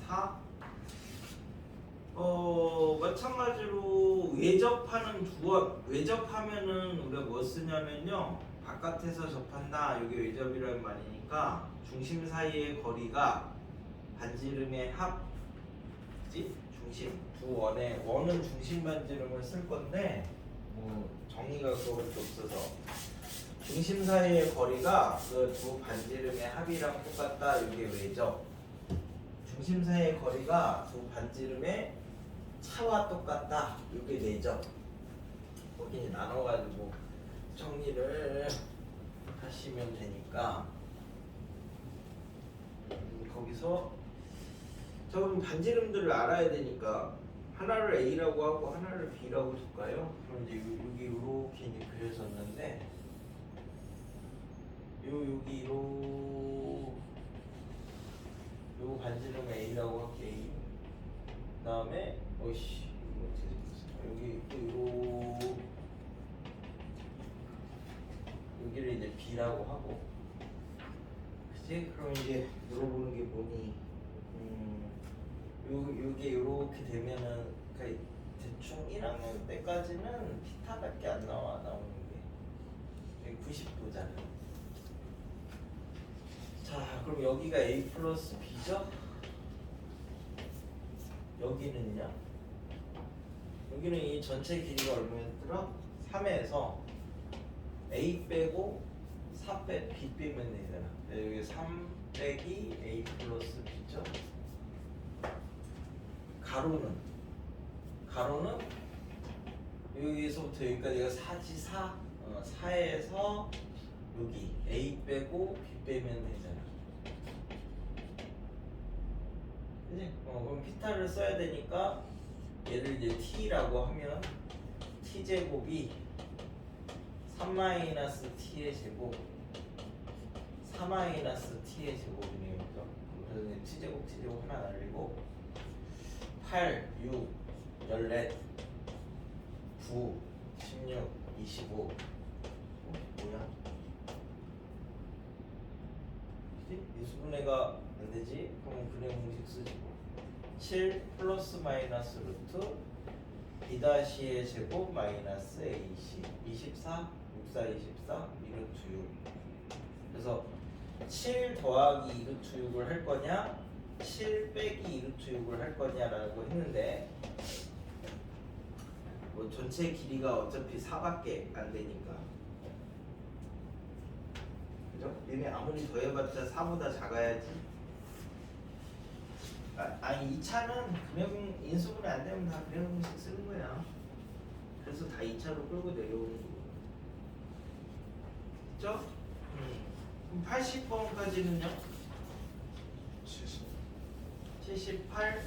4? 마찬가지로 외접하는 두원, 외접하면은 우리가 뭐 쓰냐면요, 바깥에서 접한다. 이게 외접이라는 말이니까 중심 사이의 거리가 반지름의 합이지. 중심 두 원의 원은 중심 반지름을 쓸 건데 뭐 정의가 그거밖에 없어서 중심 사이의 거리가 그 두 반지름의 합이랑 똑같다. 이게 외접. 중심 사이의 거리가 두 반지름의 차와 똑같다. 이게 내접. 거기 나눠가지고 정리를 하시면 되니까 거기서 자, 그럼 반지름들을 알아야 되니까 하나를 A라고 하고 하나를 B라고 줄까요? 그럼 이제 여기 이렇게 이제 그려졌는데 여기 요 반지름을 A라고 할게. A. 그다음에 어이씨 이거 어떻게 생겼어? 여기 또 여기를 이제 B라고 하고. 그치? 그럼 이제 물어보는 게 뭐니? 요게 요렇게 되면은 그러니까 대충 1학년 때까지는 피타밖에 안 나오는 게. 여기 90도잖아. 자, 그럼 여기가 a 플러스 b죠? 여기는요? 여기는 이 전체 길이가 얼마였더라? 3에서 a 빼고 4 b 빼면 되잖아. 여기 3 빼기 a 플러스 b죠? 가로는 여기서부터 여기까지가 4지 4. 4에서 여기 a 빼고 b 빼면 되잖아. 그지? 그럼 피타를 써야 되니까 얘를 이제 t라고 하면 t 제곱이 3-t의 제곱 4-t의 제곱이네요. 그래서 이제 t제곱 하나 날리고 8, 6, 14, 9, 16, 25 뭐야? 그치? 인수분해가 안 되지? 그러면 분해 공식 쓰지. 7 플러스 마이너스 루트 b 다시의 제곱 마이너스 ac 24, 64, 24, 2루트 6. 그래서 7 더하기 2루트 6을 할 거냐 7 빼기 2루트 6을 할 거냐라고 했는데 뭐 전체 길이가 어차피 4밖에 안 되니까 그죠? 얘네 아무리 더해봤자 4보다 작아야지. 아니 2차는 그냥 인수분해 안 되면 다 그냥 공식 쓰는 거야. 그래서 다 2차로 끌고 내려오는 거고. 그죠? 그럼 80번까지는요? 78.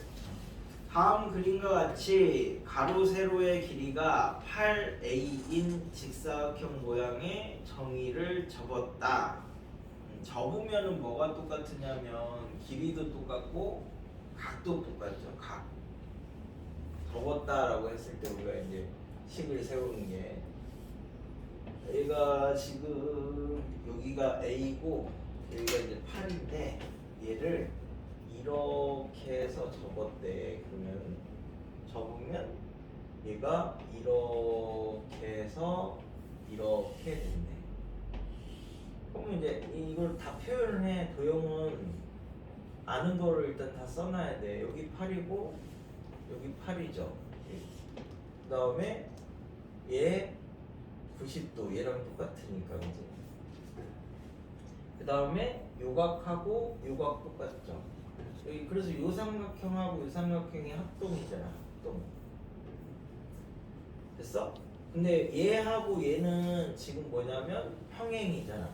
다음 그림과 같이 가로 세로의 길이가 8a인 직사각형 모양의 정의를 접었다. 접으면은 뭐가 똑같으냐면 길이도 똑같고 각도 똑같죠. 각. 접었다라고 했을 때 우리가 이제 식을 세우는 게 얘가 지금 여기가 a고 여기가 이제 8인데 얘를 이렇게 해서 접었대. 그러면 접으면 얘가 이렇게 해서 이렇게 된대. 그러면 이제 이걸 다 표현을 해. 도형은 아는 거를 일단 다 써놔야 돼. 여기 8이고 여기 8이죠. 그 다음에 얘 90도 얘랑 똑같으니까 이제 그 다음에 요각하고 요각 똑같죠. 여기 그래서 요 삼각형하고 요 삼각형이 합동이잖아. 합동. 됐어? 근데 얘하고 얘는 지금 뭐냐면 평행이잖아.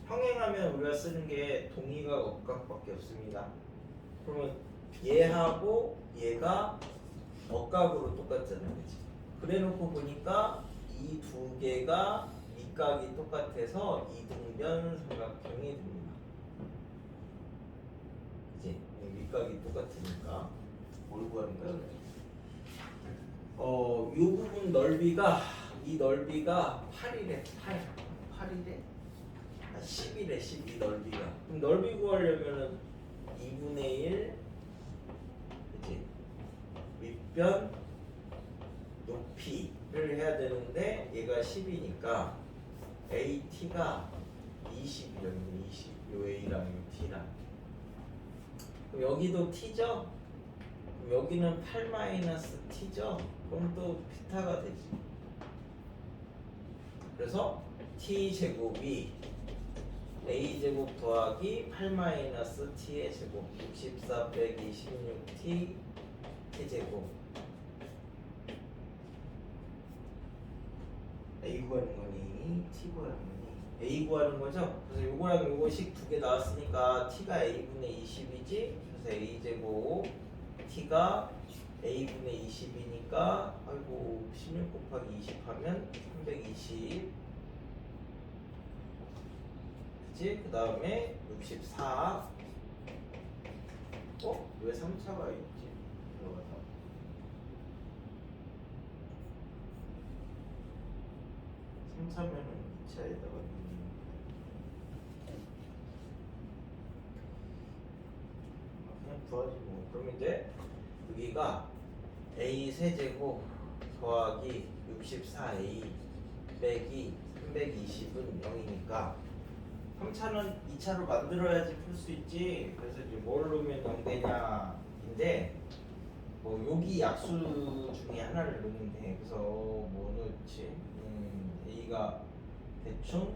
평행하면 우리가 쓰는 게 동의가 억각밖에 없습니다. 그러면 얘하고 얘가 억각으로 똑같잖아. 그치? 그래놓고 보니까 이 두 개가 밑각이 똑같아서 이등변 삼각형이 됩니다. 그치? 밑각이 똑같으니까 뭘 구하는 거야? 요 부분 넓이가 이 넓이가 8이래. 8이래? 10이래. 12 넓이가. 그럼 넓이 구하려면은 2분의 1 그치? 윗변 높이를 해야 되는데 얘가 10이니까 AT가 20이라는 20. 요 A랑 요 T랑. 그럼 여기도 T죠? 그럼 여기는 8-T죠? 그럼 또 피타가 되지. 그래서 T제곱이 A제곱 더하기 8-T의 제곱 64 빼기 16T T제곱 A 구하는 거니 T 구하는 거니 A 구하는 거죠? 그래서 요거랑 요거식 두 개 나왔으니까 T가 A분의 20이지. 그래서 A제곱 T가 A분의 20이니까 아이고 16 곱하기 20 하면 320 그치? 그 다음에 64 왜 3차가 있지? 들어가서 3차면은 2차에다가 그냥 구하지 뭐. 그럼 이제 여기가 A 세제곱 더하기 64A 빼기 320은 0이니까 3차는 2차로 만들어야지 풀 수 있지. 그래서 이제 뭘 넣으면 0되냐인데 뭐 여기 약수 중에 하나를 넣으면 돼. 그래서 뭐 넣지? A가 대충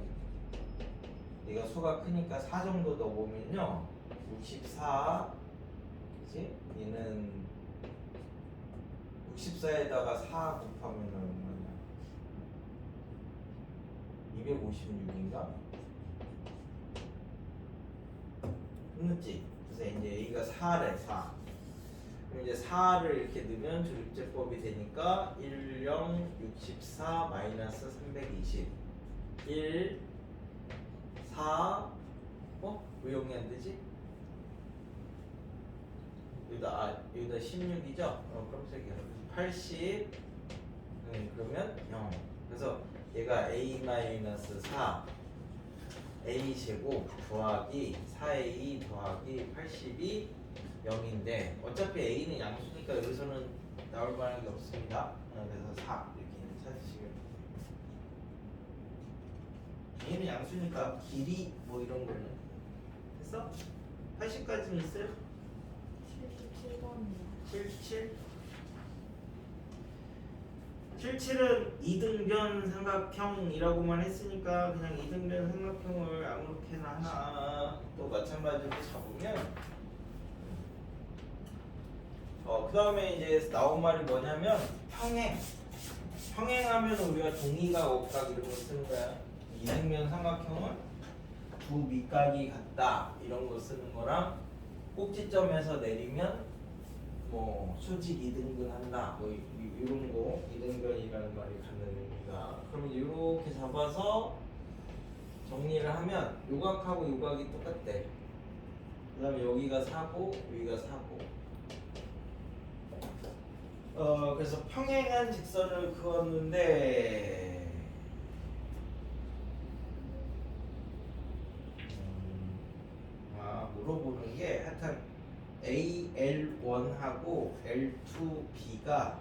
얘가 수가 크니까 4 정도 넣어보면요 64, 그치? 얘는 64에다가 4 곱하면은 얼마냐? 256인가? 끝났지? 그래서 이제 A가 4래 4. 그럼 이제 4를 이렇게 넣으면 조립제법이 되니까 1, 0, 64, 마이너스 320 1, 4 왜 0이 안 되지? 여기다 16이죠? 깜짝이야 80 그러면 0 그래서 얘가 A-4 A 제곱 더하기 4A 더하기 80이 0인데 어차피 A는 양수니까 여기서는 나올 만한 게 없습니다. 그래서 4 이렇게 찾으시면 A는 양수니까 길이 뭐 이런 거는 됐어? 80까지는 있어요? 77번이요. 77? 77은 이등변 삼각형이라고만 했으니까 그냥 이등변 삼각형을 아무렇게나 하나 또 마찬가지로 잡으면 그 다음에 이제 나온 말이 뭐냐면 평행하면 우리가 동의각, 억각 이런 거 쓰는 거야. 이등변 삼각형은 두 밑각이 같다 이런 거 쓰는 거랑 꼭지점에서 내리면 뭐 수직 이등분 한다 뭐 이런 거 이등변이라는 말이 갖는 의미가 그러면 이렇게 잡아서 정리를 하면 요각하고 요각이 똑같대. 그 다음에 여기가 4고 여기가 4고 그래서 평행한 직선을 그었는데 물어보는 게 하여튼 AL1하고 L2B가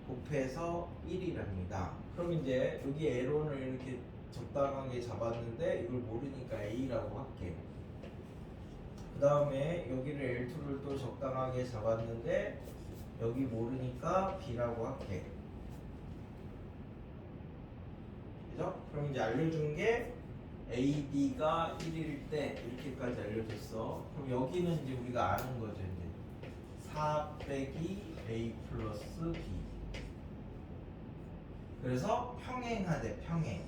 곱해서 1이랍니다. 그럼 이제 여기 L1을 이렇게 적당하게 잡았는데 이걸 모르니까 A라고 할게. 그 다음에 여기를 L2를 또 적당하게 잡았는데 여기 모르니까 B라고 할게. 그죠? 그럼 이제 알려준 게 AB가 1일 때 이렇게까지 알려줬어. 그럼 여기는 이제 우리가 아는 거죠. 이제 4 빼기 A 플러스 B. 그래서 평행하대 평행.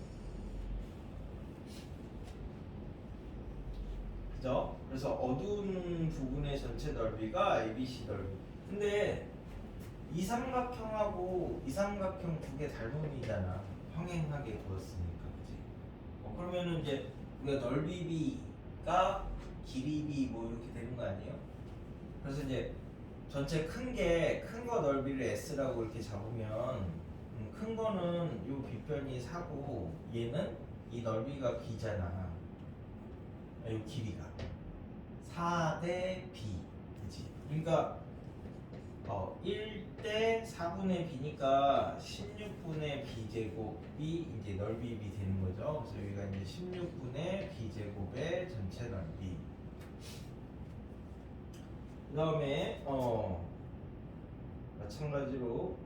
그죠? 그래서 어두운 부분의 전체 넓이가 ABC 넓이. 근데 이 삼각형하고 이 삼각형 두 개 닮음이잖아. 평행하게 그었으니까, 그지? 그러면은 이제 우리가 넓이 B가 길이 B 뭐 이렇게 되는 거 아니에요? 그래서 이제 전체 큰 거 넓이를 S라고 이렇게 잡으면 큰 거는 요 빗변이 4고 얘는 이 넓이가 B잖아. 요 길이가 4 대 B, 그치? 그러니까 1대 4분의 B니까 16분의 B제곱이 이제 넓이 B 되는 거죠. 그래서 여기가 이제 16분의 B제곱의 전체 넓이. 그 다음에 마찬가지로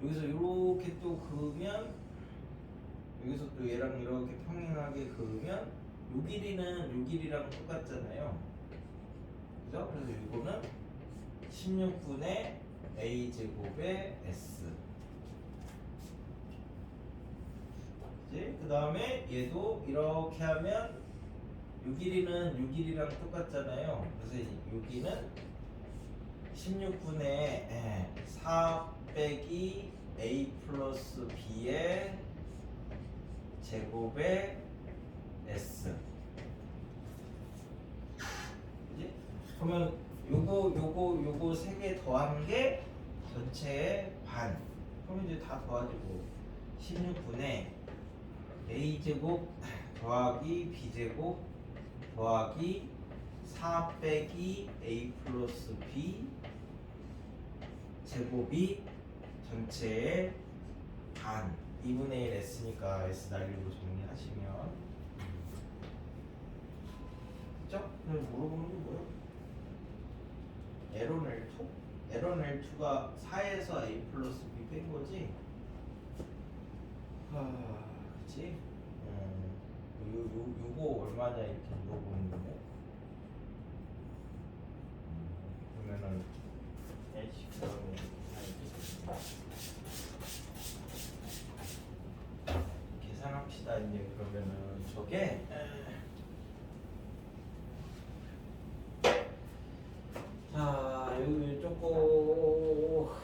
여기서 이렇게 또 그으면 여기서 또 얘랑 이렇게 평행하게 그으면 요 길이는 요 길이랑 똑같잖아요. 그죠? 그래서 이거는 16분의 A제곱의 S. 그 다음에 얘도 이렇게 하면 요 길이는 요 길이랑 똑같잖아요. 그래서 여기는 16분의 4 빼기 A 플러스 B의 제곱의 S. 그지? 그러면 요거 세 개 더한 게 전체의 반. 그럼 이제 다 더하지고 16분의 A제곱 더하기 B제곱 더하기 4 빼기 A 플러스 B 제곱이 전체의 반. 2분의 1 S니까 S 날리고 정리하시면 됐죠? 그럼 물어보는 게 뭐야? L1 L2? L1 L2가 4에서 A 플러스 B 뺀 거지? 그치? 요거 얼마냐 이렇게 물어보는 거네. 그러면은 H 그다음에 계산합시다. 이제 그러면은 저게 자 여기 조금 뭐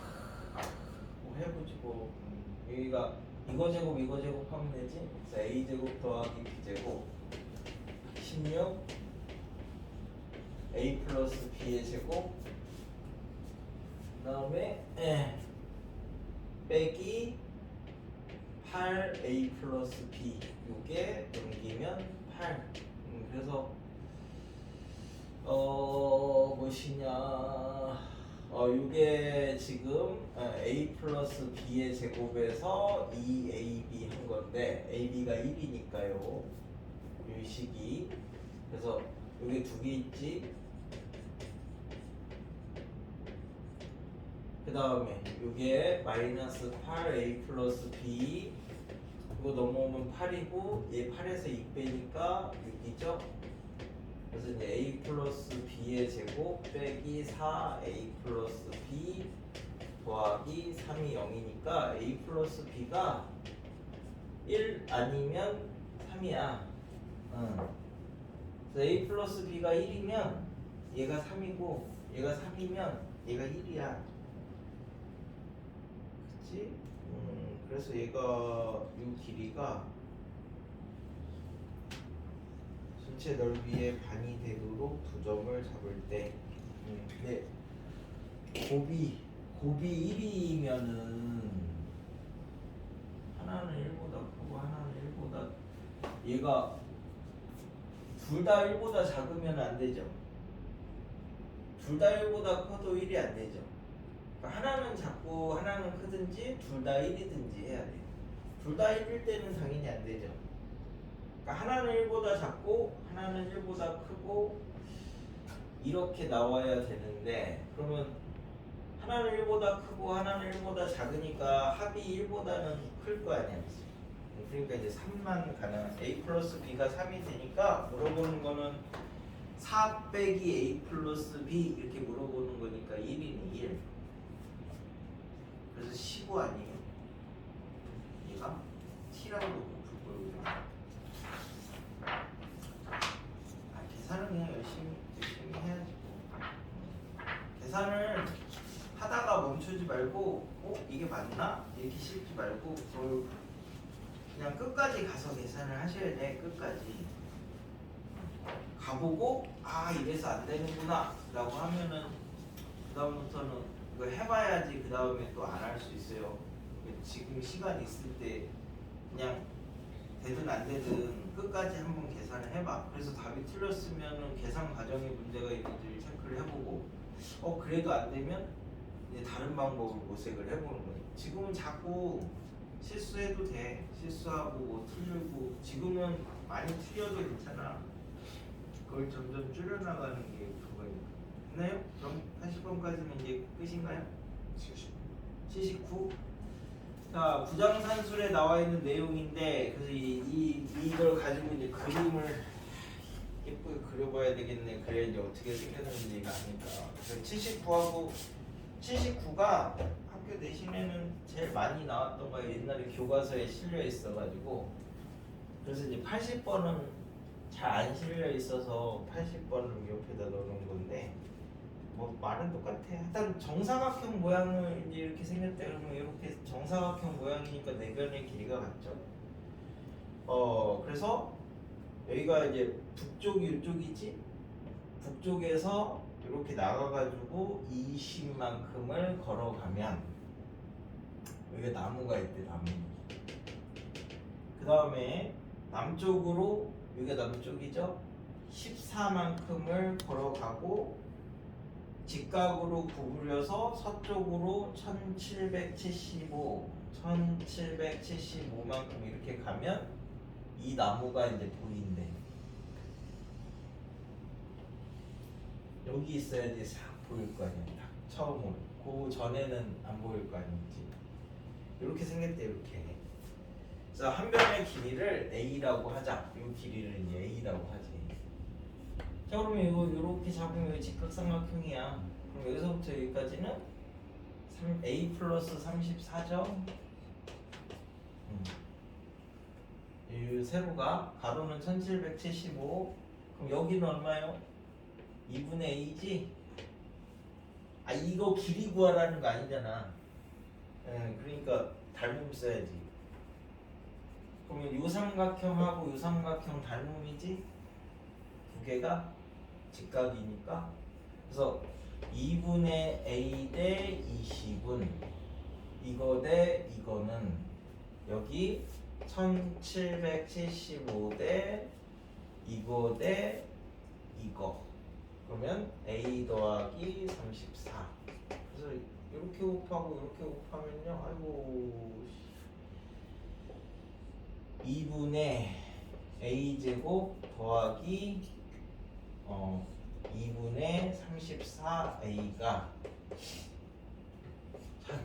해보지 뭐. 여기가 이거 제곱 이거 제곱 하면 되지. 그래서 A 제곱 더하기 B 제곱 16 A 플러스 B의 제곱 그 다음에 빼기 8A 플러스 B 요게 넘기면 8 그래서 무엇이냐 요게 지금 A 플러스 B의 제곱에서 2AB 한 건데 AB가 1이니까요 요 식이 그래서 요게 두 개 있지 그 다음에 요게 마이너스 8A 플러스 B 이거 넘어오면 8이고 얘 8에서 2 빼니까 6이죠 그래서 이제 A 플러스 B의 제곱 빼기 4A 플러스 B 더하기 3이 0이니까 A 플러스 B가 1 아니면 3이야 그래서 A 플러스 B가 1이면 얘가 3이고 얘가 3이면 얘가 1이야 그치? 그래서 얘가 이 길이가 전체 넓이의 반이 되도록 두 점을 잡을 때 근데 곱이 1이면은 하나는 1보다 크고 하나는 1보다 얘가 둘 다 1보다 작으면 안 되죠 둘 다 1보다 커도 1이 안 되죠 그러니까 하나는 작고 하나는 크든지 둘 다 1이든지 해야 돼요 둘 다 1일 때는 당연히 안 되죠 그러니까 하나는 1보다 작고 하나는 1보다 크고 이렇게 나와야 되는데 그러면 하나는 1보다 크고 하나는 1보다 작으니까 합이 1보다는 클 거 아니야 그러니까 이제 3만 가능한 A 플러스 B가 3이 되니까 물어보는 거는 4 빼기 A 플러스 B 이렇게 물어보는 거니까 1이니 1 그래서 15 아니에요 얘가 T라고 높을 거예요 계산은 그냥 열심히 해야지 계산을 하다가 멈추지 말고 이게 맞나? 이렇게 씹지 말고 그냥 끝까지 가서 계산을 하셔야 돼 끝까지 가보고 이래서 안 되는구나 라고 하면은 그 다음부터는 이거 해봐야지 그 다음에 또 안 할 수 있어요 지금 시간 있을 때 그냥 되든 안 되든 끝까지 한번 계산을 해봐 그래서 답이 틀렸으면은 계산 과정에 문제가 있는지 체크를 해보고 그래도 안 되면 이제 다른 방법을 모색을 해보는 거예요 지금은 자꾸 실수해도 돼 실수하고 뭐 틀리고 지금은 많이 틀려도 괜찮아 그걸 점점 줄여나가는 게 그거니까 됐나요? 그럼 80번까지는 이제 끝인가요? 79 자 부장산술에 나와 있는 내용인데 그래서 이걸 가지고 이제 그림을 예쁘게 그려봐야 되겠네 그래야 이제 어떻게 생겼는지가 아니까 79하고 79가 학교 내신에는 제일 많이 나왔던 거예요 옛날에 교과서에 실려 있어가지고 그래서 이제 80번은 잘 안 실려 있어서 80번을 옆에다 넣어놓은 건데 뭐 말은 똑같아. 일단 정사각형 모양을 이제 이렇게 생겼다 그러면 이렇게 정사각형 모양이니까 내변의 길이가 같죠. 그래서 여기가 이제 북쪽이 이쪽이지. 북쪽에서 이렇게 나가가지고 20만큼을 걸어가면 여기 나무가 있대 나무. 그 다음에 남쪽으로 여기가 남쪽이죠. 14만큼을 걸어가고 직각으로 구부려서 서쪽으로 1775만큼 이렇게 가면 이 나무가 이제 보인대. 여기 있어야지 싹 보일 거 아니야. 딱 처음으로. 그 전에는 안 보일 거 아니지. 이렇게 생겼대 이렇게. 그래서 한 변의 길이를 A라고 하자. 이 길이를 이제 A라고 하지. 자 그러면 이거 이렇게 잡으면 이거 직각삼각형이야. 그럼 여기서부터 여기까지는 A 플러스 34점. 이 세로가 가로는 1775. 그럼 여기는 얼마요? 2분의 A지? 아 이거 길이 구하라는 거 아니잖아. 그러니까 닮음 써야지. 그러면 요 삼각형하고 요 삼각형 닮음이지? 두 개가 직각이니까. 그래서 2분의 A 대 20은 이거 대 이거는 여기 1775 대 이거 대 이거. 그러면 A 더하기 34. 그래서 이렇게 곱하고 이렇게 곱하면요. 아이고 2분의 A제곱 더하기 2분의 34A가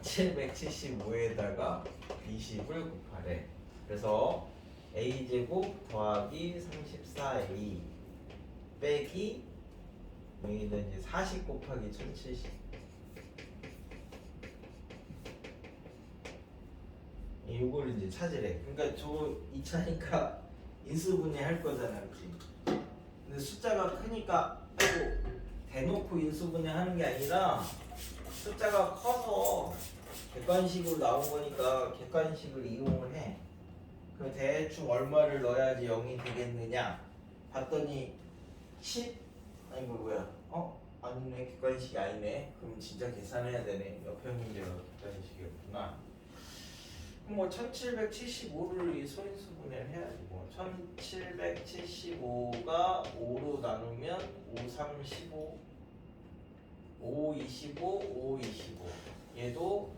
1775에다가 20을 곱하래. 그래서 A제곱 더하기 34A 빼기 여기다 이제 40 곱하기 1070 이걸 이제 찾으래. 그러니까 저거 2차니까 인수분해 할 거잖아, 그렇지? 근데 숫자가 크니까 아이고 대놓고 인수분해 하는 게 아니라 숫자가 커서 객관식으로 나온 거니까 객관식을 이용을 해. 그럼 대충 얼마를 넣어야지 0이 되겠느냐 봤더니 10? 아니 뭐야? 아니네 객관식이 아니네. 그럼 진짜 계산해야 되네. 옆에 문제가 객관식이었구나. 뭐 1775를 소인수분해를 해야지 뭐. 1775가 5로 나누면 5, 3, 15 5, 25, 5, 25 얘도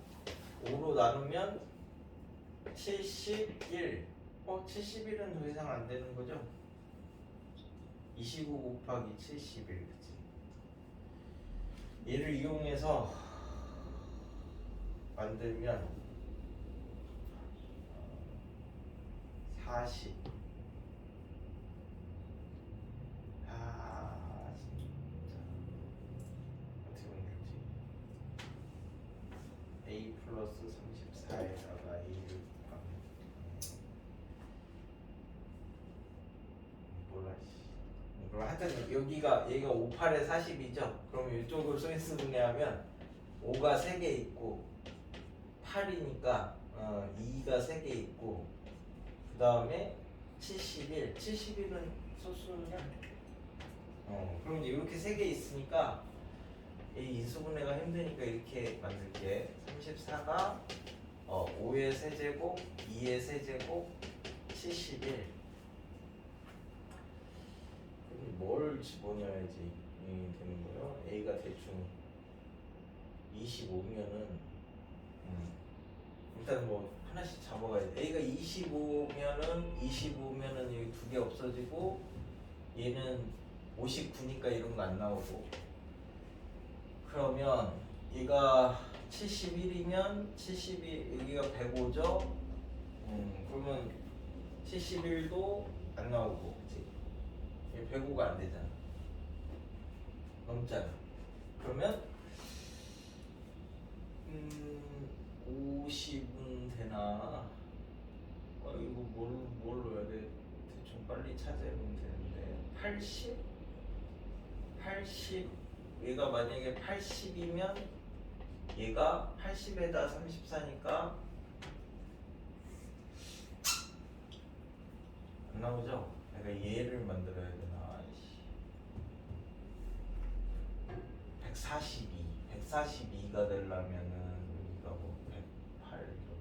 5로 나누면 71 71은 더 이상 안 되는 거죠? 25 곱하기 71 그치? 얘를 이용해서 만들면 40 진짜 어떻게 만들지? A 플러스 34에다가 A를 곱하면 몰라 그럼 하여튼 여기가 얘가 58에 40이죠? 그럼 이쪽을 소인수 분해하면 5가 3개 있고 8이니까 2가 3개 있고 그 다음에 71은 소수냐? 그럼 이렇게 3개 있으니까 이 인수분해가 힘드니까 이렇게 만들게. 34가 5의 세제곱 2의 세제곱 71. 그럼 뭘 집어넣어야지 되는 거예요? A가 대충 25면은 일단 뭐 하나씩 잡아가야 돼. A가 25면은 여기 두 개 없어지고 얘는 59니까 이런 거 안 나오고. 그러면 얘가 71이면 72 여기가 105죠. 그러면 71도 안 나오고, 그치? 얘 105가 안 되잖아. 넘잖아. 그러면 50은 되나? 이거 뭘 넣어야 돼? 대충 빨리 찾아보면 되는데 80? 80 얘가 만약에 80이면 얘가 80에다 34니까 안 나오죠? 내가 얘를 만들어야 되나? 142가 되려면은 여기가 뭐 108 정도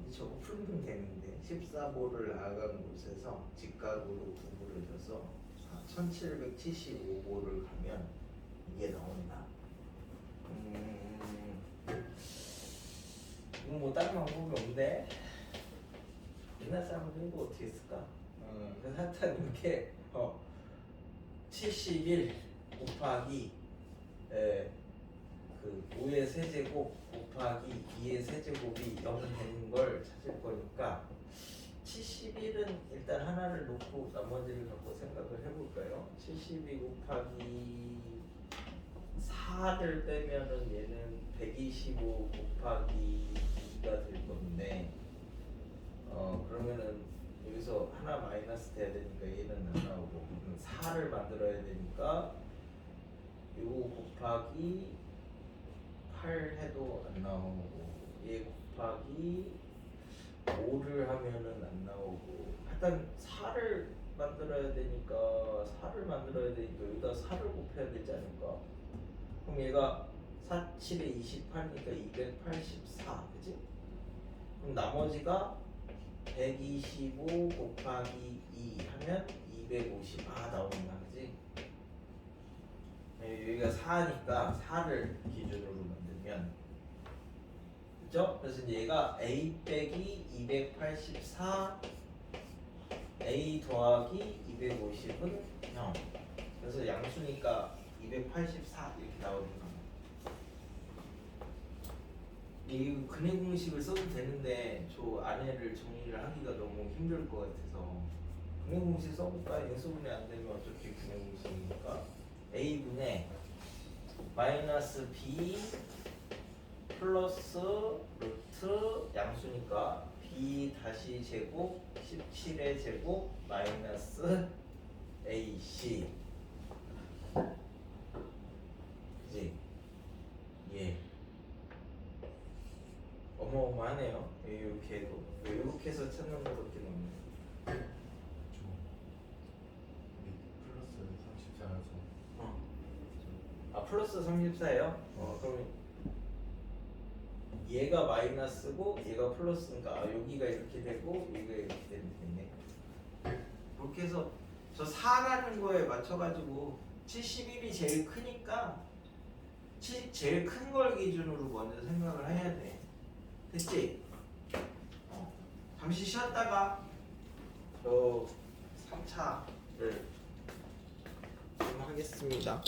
되는데 저거 풀면 되는데 14보를 나아간 곳에서 직각으로 구부를 줘서 1775보를 가면 이게 나온다. 이건 뭐 다른 방법이 없는데 옛날 사람 어떻게 했을까? 그래서 하여튼 이렇게 71 곱하기 그 5의 세제곱 곱하기 2의 세제곱이 0 되는 걸 찾을 거니까 71은 일단 하나를 놓고 나머지를 갖고 생각을 해볼까요? 72 곱하기 4를 빼면은 얘는 125 곱하기 2가 될 건데 그러면은 여기서 하나 마이너스 돼야 되니까 얘는 안 나오고 4를 만들어야 되니까 요거 곱하기 8 해도 안 나오고 얘 곱하기 5를 하면은 안 나오고 하여튼 4를 만들어야 되니까 여기다 4를 곱해야 되지 않을까? 그럼 얘가 4, 7에 28이니까 284 그치? 그럼 나머지가 125 곱하기 2 하면 250 나오는가 그지? 여기가 4니까 4를 기준으로 만들면 그죠? 그래서 이제 얘가 a 빼기 284 a 더하기 250은 0 그래서 양수니까 284 이렇게 나오는 겁니다. 이 근해 공식을 써도 되는데 저 안에를 정리를 하기가 너무 힘들 것 같아서 근해 공식 써볼까? 인수분해 안 되면 어차피 근해 공식이니까 a분의 마이너스 b 플러스 루트 양수니까 b 다시 제곱 17의 제곱 마이너스 ac 그지? 예 어마어마하네요. 이렇게 해도 이렇게 해서 찾는 것밖에 없네. 플러스 34여서 플러스 34예요? 그럼 얘가 마이너스고 얘가 플러스니까 여기가 이렇게 되고 여기가 이렇게 되면 되네. 그렇게 해서 저 4라는 거에 맞춰가지고 71이 제일 크니까 제일 큰 걸 기준으로 먼저 생각을 해야 돼. 됐지? 잠시 쉬었다가 저 3차를 좀 하겠습니다.